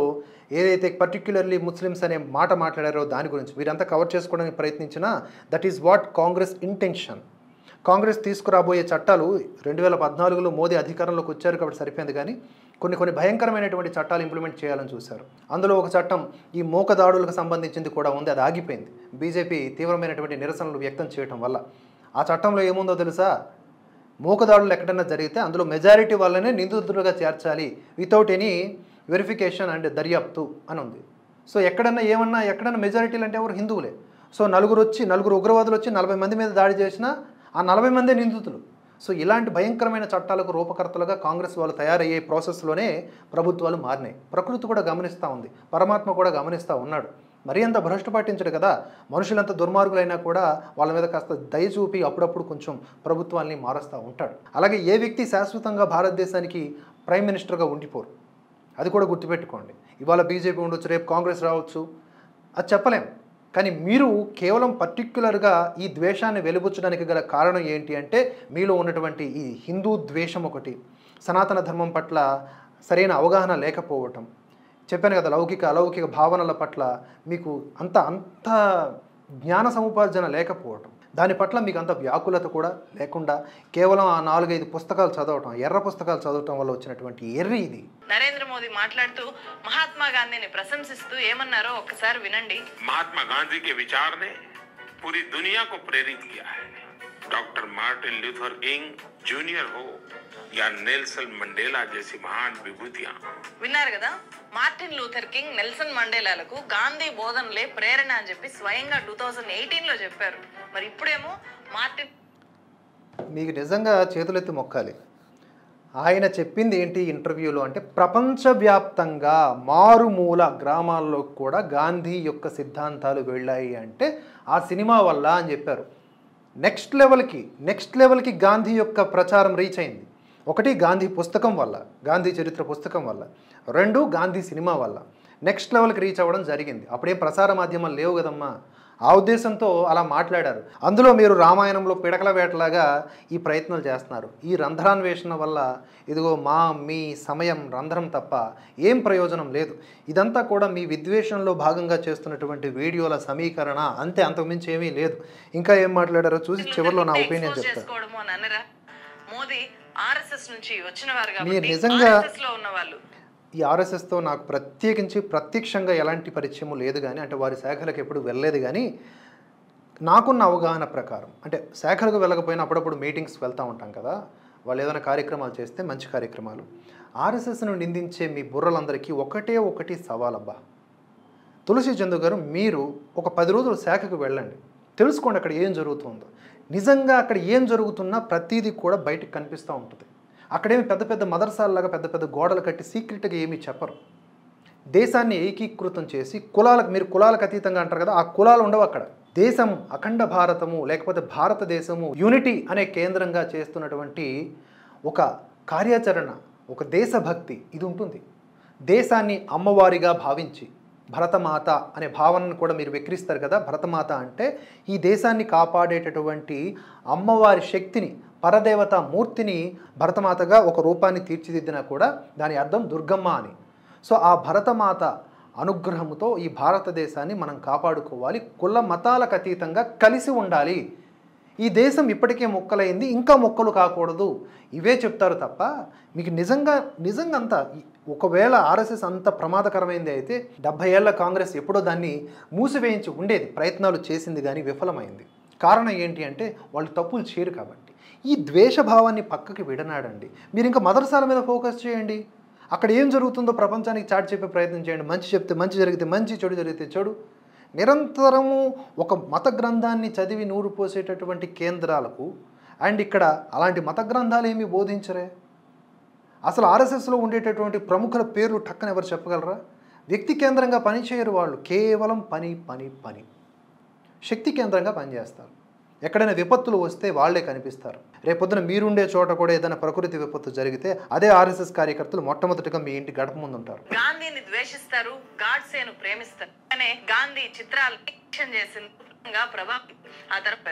A: ఏదైతే పర్టిక్యులర్లీ ముస్లిమ్స్ అనే మాట మాట్లాడారో దాని గురించి. వీరంతా కవర్ చేసుకోవడానికి ప్రయత్నించినా that is what Congress intention. Congress తీసుకురాబోయే చట్టాలు 2014లో మోదీ అధికారంలోకి వచ్చారు కాబట్టి సరిపోయింది, కానీ కొన్ని భయంకరమైనటువంటి చట్టాలు ఇంప్లిమెంట్ చేయాలని చూశారు. అందులో ఒక చట్టం ఈ మోకదాడులకు సంబంధించింది కూడా ఉంది, అది ఆగిపోయింది బీజేపీ తీవ్రమైనటువంటి నిరసనలు వ్యక్తం చేయడం వల్ల. ఆ చట్టంలో ఏముందో తెలుసా? మోకదాడులు ఎక్కడన్నా జరిగితే అందులో మెజారిటీ వాళ్ళనే నిందితులుగా చేర్చాలి, వితౌట్ ఎనీ వెరిఫికేషన్ అండ్ దర్యాప్తు అని ఉంది. సో ఎక్కడన్నా మెజారిటీలు అంటే ఎవరు? హిందువులే. సో నలుగురు ఉగ్రవాదులు వచ్చి 40 మంది మీద దాడి చేసినా ఆ 40 మందే నిందితులు. సో ఇలాంటి భయంకరమైన చట్టాలకు రూపకర్తలుగా కాంగ్రెస్ వాళ్ళు తయారయ్యే ప్రాసెస్లోనే ప్రభుత్వాలు మారినాయి. ప్రకృతి కూడా గమనిస్తూ ఉంది, పరమాత్మ కూడా గమనిస్తూ ఉన్నాడు. మరీ అంత భ్రష్టు పట్టించడు కదా. మనుషులంత దుర్మార్గులైనా కూడా వాళ్ళ మీద కాస్త దయ చూపి అప్పుడప్పుడు కొంచెం ప్రభుత్వాల్ని మారుస్తూ ఉంటాడు. అలాగే ఏ వ్యక్తి శాశ్వతంగా భారతదేశానికి ప్రైమ్ మినిస్టర్గా ఉండిపోరు, అది కూడా గుర్తుపెట్టుకోండి. ఇవాళ బీజేపీ ఉండొచ్చు, రేపు కాంగ్రెస్ రావచ్చు, అది చెప్పలేం. కానీ మీరు కేవలం పర్టిక్యులర్గా ఈ ద్వేషాన్ని వెలిబుచ్చడానికి గల కారణం ఏంటి అంటే మీలో ఉన్నటువంటి ఈ హిందూ ద్వేషం ఒకటి, సనాతన ధర్మం పట్ల సరైన అవగాహన లేకపోవటం. చెప్పాను కదా, లౌకిక అలౌకిక భావనల పట్ల మీకు అంత జ్ఞాన సముపార్జన లేకపోవటం, దాని పట్ల మీకు అంత వ్యాకులత కూడా లేకుండా కేవలం ఆ 4-5 పుస్తకాలు చదవటం, ఎర్ర పుస్తకాలు చదవటం వల్ల వచ్చినటువంటి ఎర్రి ఇది.
B: నరేంద్ర మోదీ మాట్లాడుతూ మహాత్మా గాంధీని ప్రశంసిస్తూ ఏమన్నారో ఒక్కసారి వినండి.
D: महात्मा गांधी के विचार ने पूरी दुनिया को प्रेरित किया है. Doctor Martin Luther King junior हो या नेल्सन मंडेला जैसी महान विभूतियां.
B: విన్నారు కదా, మార్టిన్ లూథర్ కింగ్, నెల్సన్ మండేలాలకు గాంధీ బోధనలే ప్రేరణ అని చెప్పి స్వయంగా 2018లో చెప్పారు. మరి ఇప్పుడేమో మార్టిన్.
A: మీకు నిజంగా చేతులెత్తి మొక్కాలి. ఆయన చెప్పింది ఏంటి ఇంటర్వ్యూలో అంటే, ప్రపంచవ్యాప్తంగా మారుమూల గ్రామాల్లో కూడా గాంధీ యొక్క సిద్ధాంతాలు వెళ్ళాయి అంటే ఆ సినిమా వల్ల అని చెప్పారు. నెక్స్ట్ లెవెల్కి గాంధీ యొక్క ప్రచారం రీచ్ అయింది. ఒకటి గాంధీ పుస్తకం వల్ల, గాంధీ చరిత్ర పుస్తకం వల్ల, రెండు గాంధీ సినిమా వల్ల నెక్స్ట్ లెవెల్కి రీచ్ అవ్వడం జరిగింది. అప్పుడే ప్రసార మాధ్యమాలు లేవు కదమ్మా, ఆ ఉద్దేశంతో అలా మాట్లాడారు. అందులో మీరు రామాయణంలో పిడకల వేటలాగా ఈ ప్రయత్నాలు చేస్తున్నారు. ఈ రంధ్రాన్వేషణ వల్ల ఇదిగో మీ సమయం రంధ్రం తప్ప ఏం ప్రయోజనం లేదు. ఇదంతా కూడా మీ విద్వేషంలో భాగంగా చేస్తున్నటువంటి వీడియోల సమీకరణ అంతే, అంతకుమించి ఏమీ లేదు. ఇంకా ఏం మాట్లాడారో చూసి చివరిలో నా ఒపీనియన్ చెప్తాను.
B: మోదీ ఆర్ఎస్ఎస్ నుంచి వచ్చిన వారు
A: మీరు
B: కాబట్టి
A: నిజంగా
B: ఆర్ఎస్ఎస్ లో ఉన్న వాళ్ళు
A: ఈ ఆర్ఎస్ఎస్తో నాకు ప్రత్యక్షంగా ఎలాంటి పరిచయము లేదు, కానీ అంటే వారి శాఖలకు ఎప్పుడు వెళ్ళలేదు. కానీ నాకున్న అవగాహన ప్రకారం, అంటే శాఖలకు వెళ్ళకపోయినా అప్పుడప్పుడు మీటింగ్స్కి వెళ్తూ ఉంటాం కదా, వాళ్ళు ఏదైనా కార్యక్రమాలు చేస్తే మంచి కార్యక్రమాలు. ఆర్ఎస్ఎస్ను నిందించే మీ బుర్రలందరికీ ఒకటి సవాలబ్బా. తులసి చందు గారు, మీరు ఒక 10 రోజులు శాఖకు వెళ్ళండి, తెలుసుకోండి అక్కడ ఏం జరుగుతుందో. నిజంగా అక్కడ ఏం జరుగుతున్నా ప్రతిదీ కూడా బయటకు కనిపిస్తూ ఉంటుంది. అక్కడేమి పెద్ద మదర్సాల్లాగా పెద్ద గోడలు కట్టి సీక్రెట్గా ఏమీ చెప్పరు. దేశాన్ని ఏకీకృతం చేసి మీరు కులాలకు అతీతంగా అంటారు కదా, ఆ కులాలు ఉండవు అక్కడ. దేశం అఖండ భారతము లేకపోతే భారతదేశము యూనిటీ అనే కేంద్రంగా చేస్తున్నటువంటి ఒక కార్యాచరణ, ఒక దేశభక్తి ఇది ఉంటుంది. దేశాన్ని అమ్మవారిగా భావించి భరతమాత అనే భావనను కూడా మీరు విక్రిస్తారు కదా. భరతమాత అంటే ఈ దేశాన్ని కాపాడేటటువంటి అమ్మవారి శక్తిని, పరదేవత మూర్తిని భరతమాతగా ఒక రూపాన్ని తీర్చిదిద్దినా కూడా దాని అర్థం దుర్గమ్మ అని. సో ఆ భరతమాత అనుగ్రహంతో ఈ భారతదేశాన్ని మనం కాపాడుకోవాలి, కుల మతాలకు అతీతంగా కలిసి ఉండాలి. ఈ దేశం ఇప్పటికే మొక్కలైంది, ఇంకా మొక్కలు కాకూడదు, ఇవే చెప్తారు తప్ప మీకు నిజంగా అంత ఒకవేళ ఆర్ఎస్ఎస్ అంత ప్రమాదకరమైంది అయితే 70 ఏళ్ల కాంగ్రెస్ ఎప్పుడో దాన్ని మూసివేయించి ఉండేది, ప్రయత్నాలు చేసింది కానీ విఫలమైంది. కారణం ఏంటి అంటే వాళ్ళు తప్పులు చేయరు కాబట్టి. ఈ ద్వేషభావాన్ని పక్కకి విడనాడండి. మీరు ఇంకా మదర్సాల మీద ఫోకస్ చేయండి. అక్కడ ఏం జరుగుతుందో ప్రపంచానికి చాటి చెప్పే ప్రయత్నం చేయండి. మంచి చెప్తే మంచి జరిగితే మంచి, చెడు జరిగితే చెడు. నిరంతరము ఒక మత గ్రంథాన్ని చదివి నూరు పోసేటటువంటి కేంద్రాలకు అండ్ ఇక్కడ అలాంటి మత గ్రంథాలు ఏమీ బోధించరే. అసలు ఆర్ఎస్ఎస్లో ఉండేటటువంటి ప్రముఖుల పేర్లు టక్కన ఎవరు చెప్పగలరా? వ్యక్తి కేంద్రంగా పనిచేయరు వాళ్ళు, కేవలం పని శక్తి కేంద్రంగా పనిచేస్తారు. ఎక్కడైనా విపత్తులు వస్తే వాళ్లే కనిపిస్తారు. రేపొద్దున మీరుండే చోట కూడా ఏదైనా ప్రకృతి విపత్తు జరిగితే అదే ఆర్ఎస్ఎస్ కార్యకర్తలు మొట్టమొదటిగా మీ ఇంటి గడప ముందు ఉంటారు.
B: గాంధీని ద్వేషిస్తారు, గాడ్సేను ప్రేమిస్తారు. అనే గాంధీ చిత్రాలు చేసిన ప్రభావం ఆ తర్వాత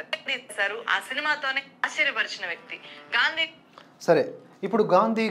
B: ఆ సినిమాతోనే ఆశ్చర్యపరిచిన వ్యక్తి గాంధీ.
A: సరే, ఇప్పుడు గాంధీ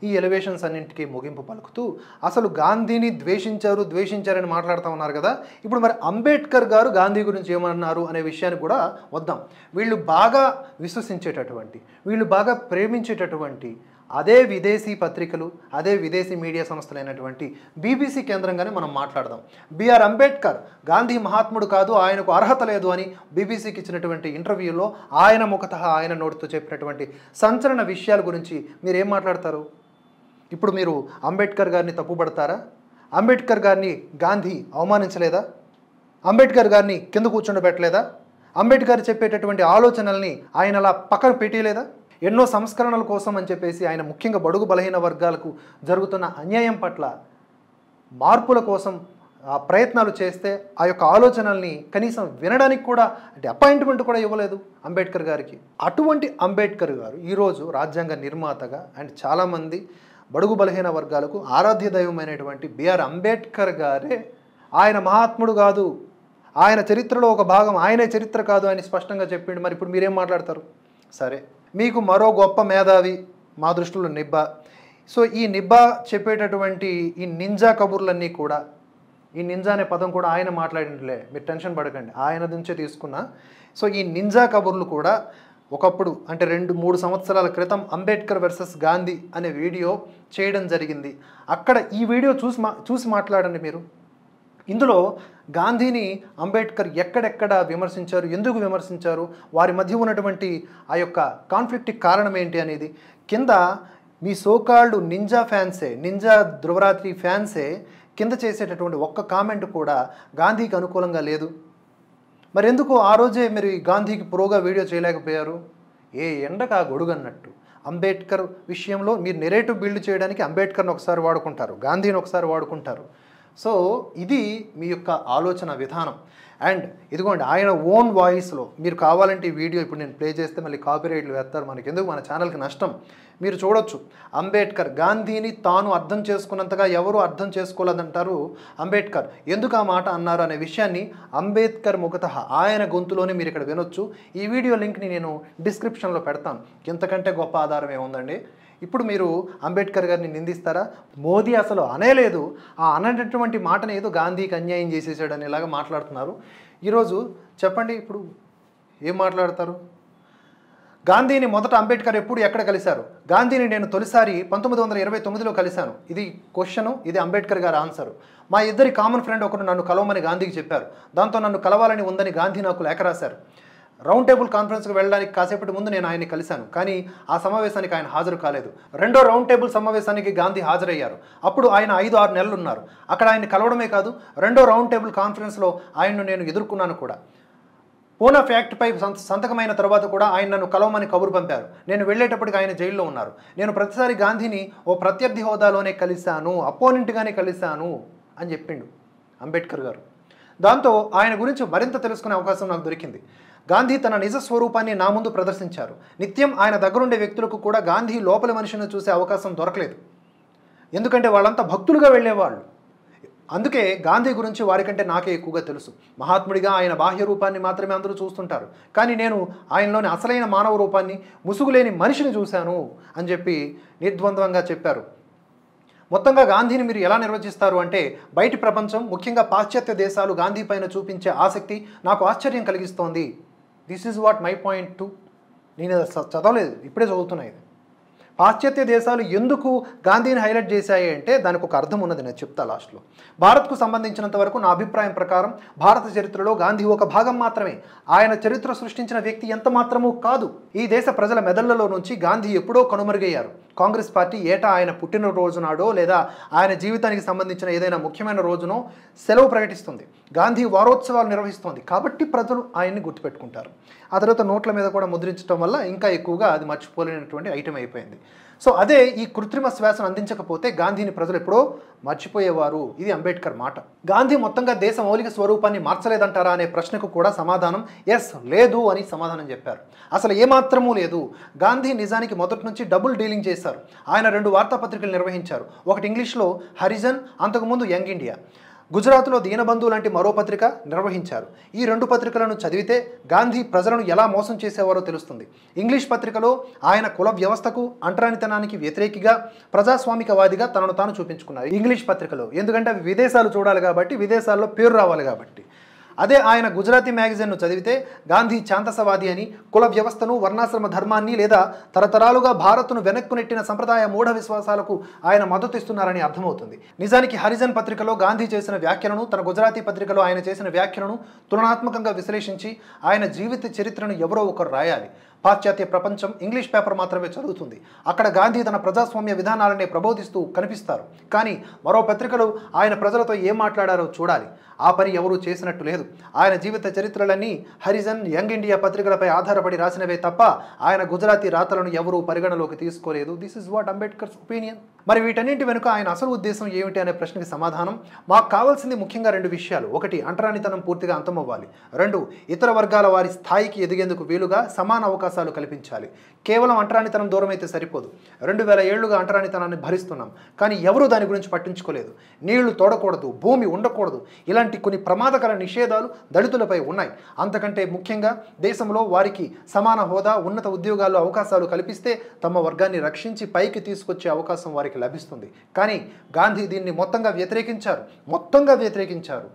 A: ఈ ఎలివేషన్స్ అన్నింటికీ ముగింపు పలుకుతూ అసలు గాంధీని ద్వేషించారని మాట్లాడుతూ ఉన్నారు కదా. ఇప్పుడు మరి అంబేద్కర్ గారు గాంధీ గురించి ఏమన్నారు అనే విషయాన్ని కూడా వద్దాం. వీళ్ళు బాగా విశ్వసించేటటువంటి, వీళ్ళు బాగా ప్రేమించేటటువంటి అదే విదేశీ పత్రికలు, అదే విదేశీ మీడియా సంస్థలైనటువంటి బీబీసీ కేంద్రంగానే మనం మాట్లాడదాం. బిఆర్ అంబేద్కర్ గాంధీ మహాత్ముడు కాదు, ఆయనకు అర్హత లేదు అని బీబీసీకి ఇచ్చినటువంటి ఇంటర్వ్యూలో ఆయన ముఖతః ఆయన నోటితో చెప్పినటువంటి సంచలన విషయాల గురించి మీరేం మాట్లాడతారు? ఇప్పుడు మీరు అంబేద్కర్ గారిని తప్పుపడతారా? అంబేద్కర్ గారిని గాంధీ అవమానించలేదా? అంబేద్కర్ గారిని కింద కూర్చుండబెట్టలేదా? అంబేద్కర్ చెప్పేటటువంటి ఆలోచనల్ని ఆయన అలా పక్కన పెట్టలేదా? ఎన్నో సంస్కరణల కోసం అని చెప్పేసి ఆయన ముఖ్యంగా బడుగు బలహీన వర్గాలకు జరుగుతున్న అన్యాయం పట్ల మార్పుల కోసం ప్రయత్నాలు చేస్తే ఆ యొక్క ఆలోచనల్ని కనీసం వినడానికి కూడా అంటే అపాయింట్మెంట్ కూడా ఇవ్వలేదు అంబేద్కర్ గారికి. అటువంటి అంబేద్కర్ గారు ఈరోజు రాజ్యాంగ నిర్మాతగా అండ్ చాలామంది బడుగు బలహీన వర్గాలకు ఆరాధ్య దైవమైనటువంటి బిఆర్ అంబేద్కర్ గారే ఆయన మహాత్ముడు కాదు, ఆయన చరిత్రలో ఒక భాగం, ఆయనే చరిత్ర కాదు అని స్పష్టంగా చెప్పిండు. మరి ఇప్పుడు మీరేం మాట్లాడతారు? సరే, మీకు మరో గొప్ప మేధావి మా దృష్టిలో నిబ్బా. సో ఈ నిబ్బా చెప్పేటటువంటి ఈ నింజా కబుర్లన్నీ కూడా, ఈ నింజా అనే పదం కూడా ఆయన మాట్లాడినట్లే, మీరు టెన్షన్ పడకండి, ఆయన నుంచే తీసుకున్నా. సో ఈ నింజా కబుర్లు కూడా ఒకప్పుడు అంటే 2-3 సంవత్సరాల క్రితం అంబేద్కర్ వర్సెస్ గాంధీ అనే వీడియో చేయడం జరిగింది. అక్కడ ఈ వీడియో చూసి మాట్లాడండి మీరు. ఇందులో గాంధీని అంబేద్కర్ ఎక్కడెక్కడ విమర్శించారు, ఎందుకు విమర్శించారు, వారి మధ్య ఉన్నటువంటి ఆ యొక్క కాన్ఫ్లిక్ట్కి కారణం ఏంటి అనేది కింద మీ సోకాల్డ్ నింజా ధృవరాత్రి ఫ్యాన్సే కింద చేసేటటువంటి ఒక్క కామెంట్ కూడా గాంధీకి అనుకూలంగా లేదు. మరి ఎందుకు ఆ రోజే మీరు గాంధీకి ప్రోగా వీడియో చేయలేకపోయారు? ఏ ఎండకు ఆ గొడుగు అన్నట్టు అంబేద్కర్ విషయంలో మీరు నెరేటివ్ బిల్డ్ చేయడానికి అంబేద్కర్ని ఒకసారి వాడుకుంటారు, గాంధీని ఒకసారి వాడుకుంటారు. సో ఇది మీ యొక్క ఆలోచన విధానం. అండ్ ఇదిగోండి ఆయన ఓన్ వాయిస్లో మీరు కావాలంటే ఈ వీడియో ఇప్పుడు నేను ప్లే చేస్తే మళ్ళీ కాపీరైట్లు వేస్తారు, మనకి ఎందుకు, మన ఛానల్కి నష్టం. మీరు చూడొచ్చు, అంబేద్కర్ గాంధీని తాను అర్థం చేసుకున్నంతగా ఎవరు అర్థం చేసుకోలేదంటారు అంబేద్కర్. ఎందుకు ఆ మాట అన్నారు అనే విషయాన్ని అంబేద్కర్ ముఖతః ఆయన గొంతులోనే మీరు ఇక్కడ వినొచ్చు. ఈ వీడియో లింక్ని నేను డిస్క్రిప్షన్లో పెడతాను. ఇంతకంటే గొప్ప ఆధారం ఏముందండి. ఇప్పుడు మీరు అంబేద్కర్ గారిని నిందిస్తారా? మోదీ అసలు అనేలేదు, ఆ అనేటటువంటి మాటని ఏదో గాంధీకి అన్యాయం చేసేసాడు అనేలాగా మాట్లాడుతున్నారు. ఈరోజు చెప్పండి, ఇప్పుడు ఏం మాట్లాడతారు? గాంధీని మొదట అంబేద్కర్ ఎప్పుడు ఎక్కడ కలిశారు? గాంధీని నేను తొలిసారి 1929లో కలిశాను. ఇది క్వశ్చను, ఇది అంబేద్కర్ గారి ఆన్సరు. మా ఇద్దరి కామన్ ఫ్రెండ్ ఒకరు నన్ను కలవమని గాంధీకి చెప్పారు. దాంతో నన్ను కలవాలని ఉందని గాంధీ నాకు లేఖ రాశారు. రౌండ్ టేబుల్ కాన్ఫరెన్స్కి వెళ్ళడానికి కాసేపటి ముందు నేను ఆయన్ని కలిశాను, కానీ ఆ సమావేశానికి ఆయన హాజరు కాలేదు. రెండో రౌండ్ టేబుల్ సమావేశానికి గాంధీ హాజరయ్యారు. అప్పుడు ఆయన 5-6 నెలలు ఉన్నారు. అక్కడ ఆయన్ని కలవడమే కాదు, రెండో రౌండ్ టేబుల్ కాన్ఫరెన్స్లో ఆయన్ను నేను ఎదుర్కొన్నాను కూడా. పూనా ఫ్యాక్ట్పై సంతకమైన తర్వాత కూడా ఆయన నన్ను కలవమని కబురు పంపారు. నేను వెళ్ళేటప్పటికి ఆయన జైల్లో ఉన్నారు. నేను ప్రతిసారి గాంధీని ఓ ప్రత్యర్థి హోదాలోనే కలిశాను, అపోనెంట్గానే కలిశాను అని చెప్పిండు అంబేద్కర్ గారు. దాంతో ఆయన గురించి మరింత తెలుసుకునే అవకాశం నాకు దొరికింది. గాంధీ తన నిజ స్వరూపాన్ని నా ముందు ప్రదర్శించారు. నిత్యం ఆయన దగ్గరుండే వ్యక్తులకు కూడా గాంధీ లోపలి మనిషిని చూసే అవకాశం దొరకలేదు, ఎందుకంటే వాళ్ళంతా భక్తులుగా వెళ్ళేవాళ్ళు. అందుకే గాంధీ గురించి వారికంటే నాకే ఎక్కువగా తెలుసు. మహాత్ముడిగా ఆయన బాహ్య రూపాన్ని మాత్రమే అందరూ చూస్తుంటారు, కానీ నేను ఆయనలోని అసలైన మానవ రూపాన్ని, ముసుగులేని మనిషిని చూశాను అని చెప్పి నిర్ద్వంద్వంగా చెప్పారు. మొత్తంగా గాంధీని మీరు ఎలా నిర్వచిస్తారు అంటే, బయటి ప్రపంచం ముఖ్యంగా పాశ్చాత్య దేశాలు గాంధీ పైన చూపించే ఆసక్తి నాకు ఆశ్చర్యం కలిగిస్తోంది. This is what my point 2. నేను చదవలేదు, ఇప్పుడే చదువుతున్నా. ఇది పాశ్చాత్య దేశాలు ఎందుకు గాంధీని హైలైట్ చేశాయి అంటే దానికి ఒక అర్థం ఉన్నది, నేను చెప్తా లాస్ట్లో. భారత్కు సంబంధించినంత వరకు నా అభిప్రాయం ప్రకారం భారత చరిత్రలో గాంధీ ఒక భాగం మాత్రమే. ఆయన చరిత్ర సృష్టించిన వ్యక్తి ఎంత మాత్రమూ కాదు. ఈ దేశ ప్రజల మెదళ్లలో నుంచి గాంధీ ఎప్పుడో కనుమరుగయ్యారు. కాంగ్రెస్ పార్టీ ఏటా ఆయన పుట్టినరోజు నాడో లేదా ఆయన జీవితానికి సంబంధించిన ఏదైనా ముఖ్యమైన రోజునో సెలవు ప్రకటిస్తుంది, గాంధీ వారోత్సవాలు నిర్వహిస్తోంది. కాబట్టి ప్రజలు ఆయన్ని గుర్తుపెట్టుకుంటారు. ఆ తర్వాత నోట్ల మీద కూడా ముద్రించడం వల్ల ఇంకా ఎక్కువగా అది మర్చిపోలేనటువంటి ఐటెం అయిపోయింది. సో అదే ఈ కృత్రిమ శ్వాసను అందించకపోతే గాంధీని ప్రజలు ఎప్పుడో మర్చిపోయేవారు. ఇది అంబేద్కర్ మాట. గాంధీ మొత్తంగా దేశ మౌలిక స్వరూపాన్ని మార్చలేదంటారా అనే ప్రశ్నకు కూడా సమాధానం ఎస్, లేదు అని సమాధానం చెప్పారు. అసలు ఏమాత్రమూ లేదు. గాంధీ నిజానికి మొదటి నుంచి డబుల్ డీలింగ్ చేశారు. ఆయన 2 వార్తాపత్రికలు నిర్వహించారు. ఒకటి ఇంగ్లీష్లో హరిజన్, అంతకుముందు యంగ్ ఇండియా. గుజరాత్లో దీనబంధు లాంటి మరో పత్రిక నిర్వహించారు. ఈ 2 పత్రికలను చదివితే గాంధీ ప్రజలను ఎలా మోసం చేసేవారో తెలుస్తుంది. ఇంగ్లీష్ పత్రికలో ఆయన కుల వ్యవస్థకు, అంటరానితనానికి వ్యతిరేకిగా, ప్రజాస్వామికవాదిగా తనను తాను చూపించుకున్నారు ఇంగ్లీష్ పత్రికలో. ఎందుకంటే అవి విదేశాలు చూడాలి కాబట్టి, విదేశాల్లో పేరు రావాలి కాబట్టి. అదే ఆయన గుజరాతీ మ్యాగజైన్ను చదివితే గాంధీ ఛాందసవాది అని, కుల వ్యవస్థను, వర్ణాశ్రమ ధర్మాన్ని లేదా తరతరాలుగా భారత్ను వెనక్కు నెట్టిన సంప్రదాయ మూఢ విశ్వాసాలకు ఆయన మద్దతు ఇస్తున్నారని అర్థమవుతుంది. నిజానికి హరిజన్ పత్రికలో గాంధీ చేసిన వ్యాఖ్యలను, తన గుజరాతీ పత్రికలో ఆయన చేసిన వ్యాఖ్యలను తులనాత్మకంగా విశ్లేషించి ఆయన జీవిత చరిత్రను ఎవరో ఒకరు రాయాలి. పాశ్చాత్య ప్రపంచం ఇంగ్లీష్ పేపర్ మాత్రమే చదువుతుంది. అక్కడ గాంధీ తన ప్రజాస్వామ్య విధానాలనే ప్రబోధిస్తూ కనిపిస్తారు. కానీ మరో పత్రికలు ఆయన ప్రజలతో ఏం మాట్లాడారో చూడాలి. ఆ పని ఎవరూ చేసినట్టు లేదు. ఆయన జీవిత చరిత్రలన్నీ హరిజన్, యంగ్ ఇండియా పత్రికలపై ఆధారపడి రాసినవే తప్ప ఆయన గుజరాతీ రాతలను ఎవరూ పరిగణలోకి తీసుకోలేదు. This is what Ambedkar's opinion. మరి వీటన్నింటి వెనుక ఆయన అసలు ఉద్దేశం ఏమిటి అనే ప్రశ్నకి సమాధానం, మాకు కావాల్సింది ముఖ్యంగా 2 విషయాలు. 1, అంటరానితనం పూర్తిగా అంతమవ్వాలి. 2, ఇతర వర్గాల వారి స్థాయికి ఎదిగేందుకు వీలుగా సమాన అవకాశాలు కల్పించాలి. కేవలం అంటరానితనం దూరమైతే సరిపోదు. 2000 ఏళ్లుగా అంటరానితనాన్ని భరిస్తున్నాం, కానీ ఎవరూ దాని గురించి పట్టించుకోలేదు. నీళ్లు తోడకూడదు, భూమి ఉండకూడదు, ఇలాంటి కొన్ని ప్రమాదకర నిషేధాలు దళితులపై ఉన్నాయి. అంతకంటే ముఖ్యంగా దేశంలో వారికి సమాన హోదా, ఉన్నత ఉద్యోగాల్లో అవకాశాలు కల్పిస్తే తమ వర్గాన్ని రక్షించి పైకి తీసుకొచ్చే అవకాశం వారికి లభిస్తుంది. కానీ గాంధీ దీన్ని మొత్తంగా వ్యతిరేకించారు.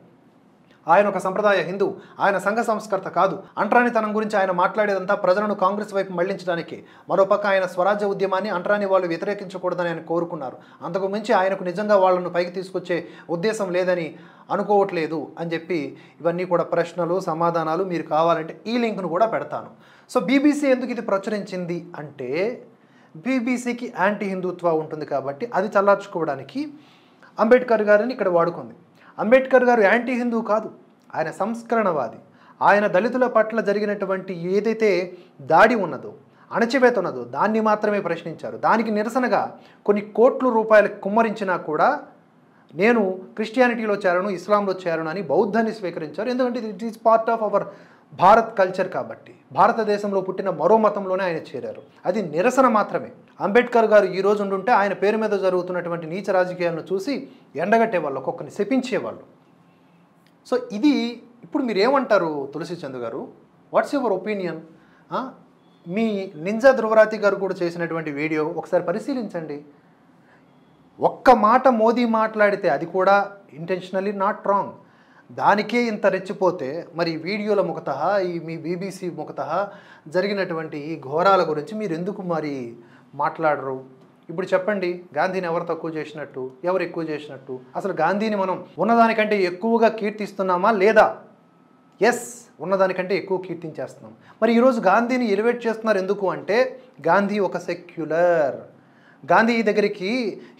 A: ఆయన ఒక సంప్రదాయ హిందూ, ఆయన సంఘ సంస్కర్త కాదు. అంటరానితనం గురించి ఆయన మాట్లాడేదంతా ప్రజలను కాంగ్రెస్ వైపు మళ్లించడానికి. మరోపక్క ఆయన స్వరాజ్య ఉద్యమాన్ని అంటరాని వాళ్ళు వ్యతిరేకించకూడదని ఆయన కోరుకున్నారు. అంతకు మించి ఆయనకు నిజంగా వాళ్ళను పైకి తీసుకొచ్చే ఉద్దేశం లేదని అనుకోవట్లేదు అని చెప్పి ఇవన్నీ కూడా ప్రశ్నలు, సమాధానాలు మీరు కావాలంటే ఈ లింక్ను కూడా పెడతాను. సో బీబీసీ ఎందుకు ఇది ప్రచురించింది అంటే, బీబీసీకి యాంటీ హిందుత్వ ఉంటుంది కాబట్టి అది చల్లార్చుకోవడానికి అంబేద్కర్ గారిని ఇక్కడ వాడుకుంది. అంబేద్కర్ గారు యాంటీ హిందూ కాదు, ఆయన సంస్కరణవాది. ఆయన దళితుల పట్ల జరిగినటువంటి ఏదైతే దాడి ఉన్నదో, అణచివేత ఉన్నదో దాన్ని మాత్రమే ప్రశ్నించారు. దానికి నిరసనగా కొన్ని కోట్ల రూపాయలు కుమ్మరించినా కూడా నేను క్రిస్టియానిటీలో చేరాను, ఇస్లాంలో చేరాను అని బౌద్ధాన్ని స్వీకరించారు. ఎందుకంటే it is part of hour Bharat culture కాబట్టి. భారతదేశంలో పుట్టిన మరో మతంలోనే ఆయన చేరారు. అది నిరసన మాత్రమే. అంబేద్కర్ గారు ఈ రోజు ఉండుంటే ఆయన పేరు మీద జరుగుతున్నటువంటి నీచ రాజకీయాలను చూసి ఎండగట్టేవాళ్ళు, ఒక్కొక్కరిని శపించేవాళ్ళు. సో ఇది ఇప్పుడు మీరేమంటారు తులసి చంద్ గారు? What's your opinion? మీ నింజా ధ్రువరాతి గారు కూడా చేసినటువంటి వీడియో ఒకసారి పరిశీలించండి. ఒక్క మాట మోదీ మాట్లాడితే అది కూడా ఇంటెన్షనల్లీ నాట్ రాంగ్, దానికే ఇంత రెచ్చిపోతే మరి వీడియోల ముఖతః ఈ మీ బీబీసీ ముఖతః జరిగినటువంటి ఈ ఘోరాల గురించి మీరు ఎందుకు మరి మాట్లాడరు? ఇప్పుడు చెప్పండి, గాంధీని ఎవరు తక్కువ చేసినట్టు, ఎవరు ఎక్కువ చేసినట్టు? అసలు గాంధీని మనం ఉన్నదానికంటే ఎక్కువగా కీర్తిస్తున్నామా లేదా? ఎస్, ఉన్నదానికంటే ఎక్కువ కీర్తించేస్తున్నాం. మరి ఈరోజు గాంధీని ఎలివేట్ చేస్తున్నారు ఎందుకు అంటే, గాంధీ ఒక సెక్యులర్. గాంధీ దగ్గరికి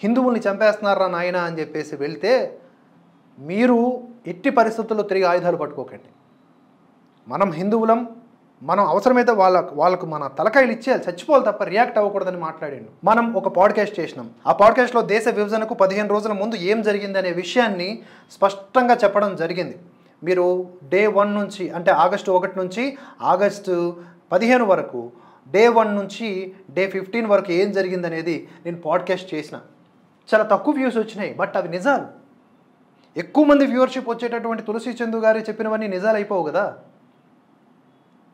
A: హిందువుల్ని చంపేస్తున్నారా నాయన అని చెప్పేసి వెళ్తే మీరు ఎట్టి పరిస్థితుల్లో తిరిగి ఆయుధాలు పట్టుకోకండి. మనం హిందువులం, మనం అవసరమైతే వాళ్ళకు మన తలకాయలు ఇచ్చేయాలి, చచ్చిపోవాలి తప్ప రియాక్ట్ అవ్వకూడదని మాట్లాడిండు. మనం ఒక పాడ్కాస్ట్ చేసినాం. ఆ పాడ్కాస్ట్లో దేశ విభజనకు 15 రోజుల ముందు ఏం జరిగింది అనే విషయాన్ని స్పష్టంగా చెప్పడం జరిగింది. మీరు డే 1 నుంచి అంటే ఆగస్టు 1 నుంచి ఆగస్టు 15 వరకు, డే 1 నుంచి డే 15 వరకు ఏం జరిగింది అనేది నేను పాడ్కాస్ట్ చేసిన. చాలా తక్కువ వ్యూస్ వచ్చినాయి, బట్ అవి నిజాలు. ఎక్కువ మంది వ్యూవర్షిప్ వచ్చేటటువంటి తులసి చంద్ గారు చెప్పినవన్నీ నిజాలు అయిపోవు కదా.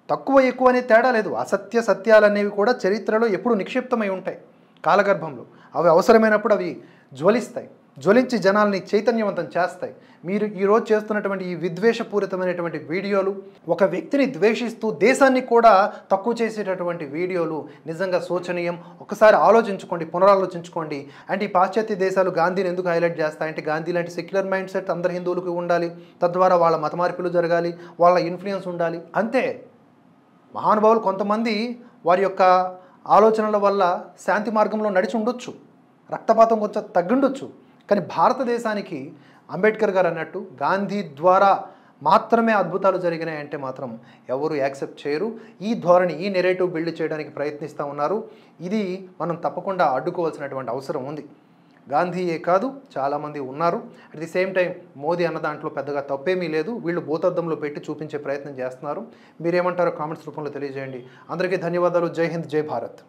A: తక్కువ ఎక్కువ అనే తేడా లేదు. అసత్య సత్యాలనేవి కూడా చరిత్రలో ఎప్పుడు నిక్షిప్తమై ఉంటాయి కాలగర్భంలో. అవి అవసరమైనప్పుడు అవి జ్వలిస్తాయి, జ్వలించి జనాల్ని చైతన్యవంతం చేస్తాయి. మీరు ఈరోజు చేస్తున్నటువంటి ఈ విద్వేషపూరితమైనటువంటి వీడియోలు, ఒక వ్యక్తిని ద్వేషిస్తూ దేశాన్ని కూడా తక్కువ చేసేటటువంటి వీడియోలు నిజంగా శోచనీయం. ఒకసారి ఆలోచించుకోండి, పునరాలోచించుకోండి. అండ్ ఈ పాశ్చాత్య దేశాలు గాంధీని ఎందుకు హైలైట్ చేస్తాయంటే, గాంధీ లాంటి సెక్యులర్ మైండ్ సెట్ అందరు హిందువులకు ఉండాలి, తద్వారా వాళ్ళ మత మార్పులు జరగాలి, వాళ్ళ ఇన్ఫ్లుయెన్స్ ఉండాలి, అంతే. మహానుభావులు కొంతమంది వారి యొక్క ఆలోచనల వల్ల శాంతి మార్గంలో నడిచి ఉండొచ్చు, రక్తపాతం కొంచెం తగ్గుండొచ్చు. కానీ భారతదేశానికి అంబేద్కర్ గారు అన్నట్టు గాంధీ ద్వారా మాత్రమే అద్భుతాలు జరిగినాయంటే మాత్రం ఎవరు యాక్సెప్ట్ చేయరు. ఈ ధోరణి, ఈ నెరేటివ్ బిల్డ్ చేయడానికి ప్రయత్నిస్తూ ఉన్నారు. ఇది మనం తప్పకుండా అడ్డుకోవాల్సినటువంటి అవసరం ఉంది. గాంధీయే కాదు, చాలామంది ఉన్నారు. At the same time Modi అన్న దాంట్లో పెద్దగా తప్పేమీ లేదు. వీళ్ళు భూతద్దంలో పెట్టి చూపించే ప్రయత్నం చేస్తున్నారు. మీరేమంటారో కామెంట్స్ రూపంలో తెలియజేయండి. అందరికీ ధన్యవాదాలు. జై హింద్, జై భారత్.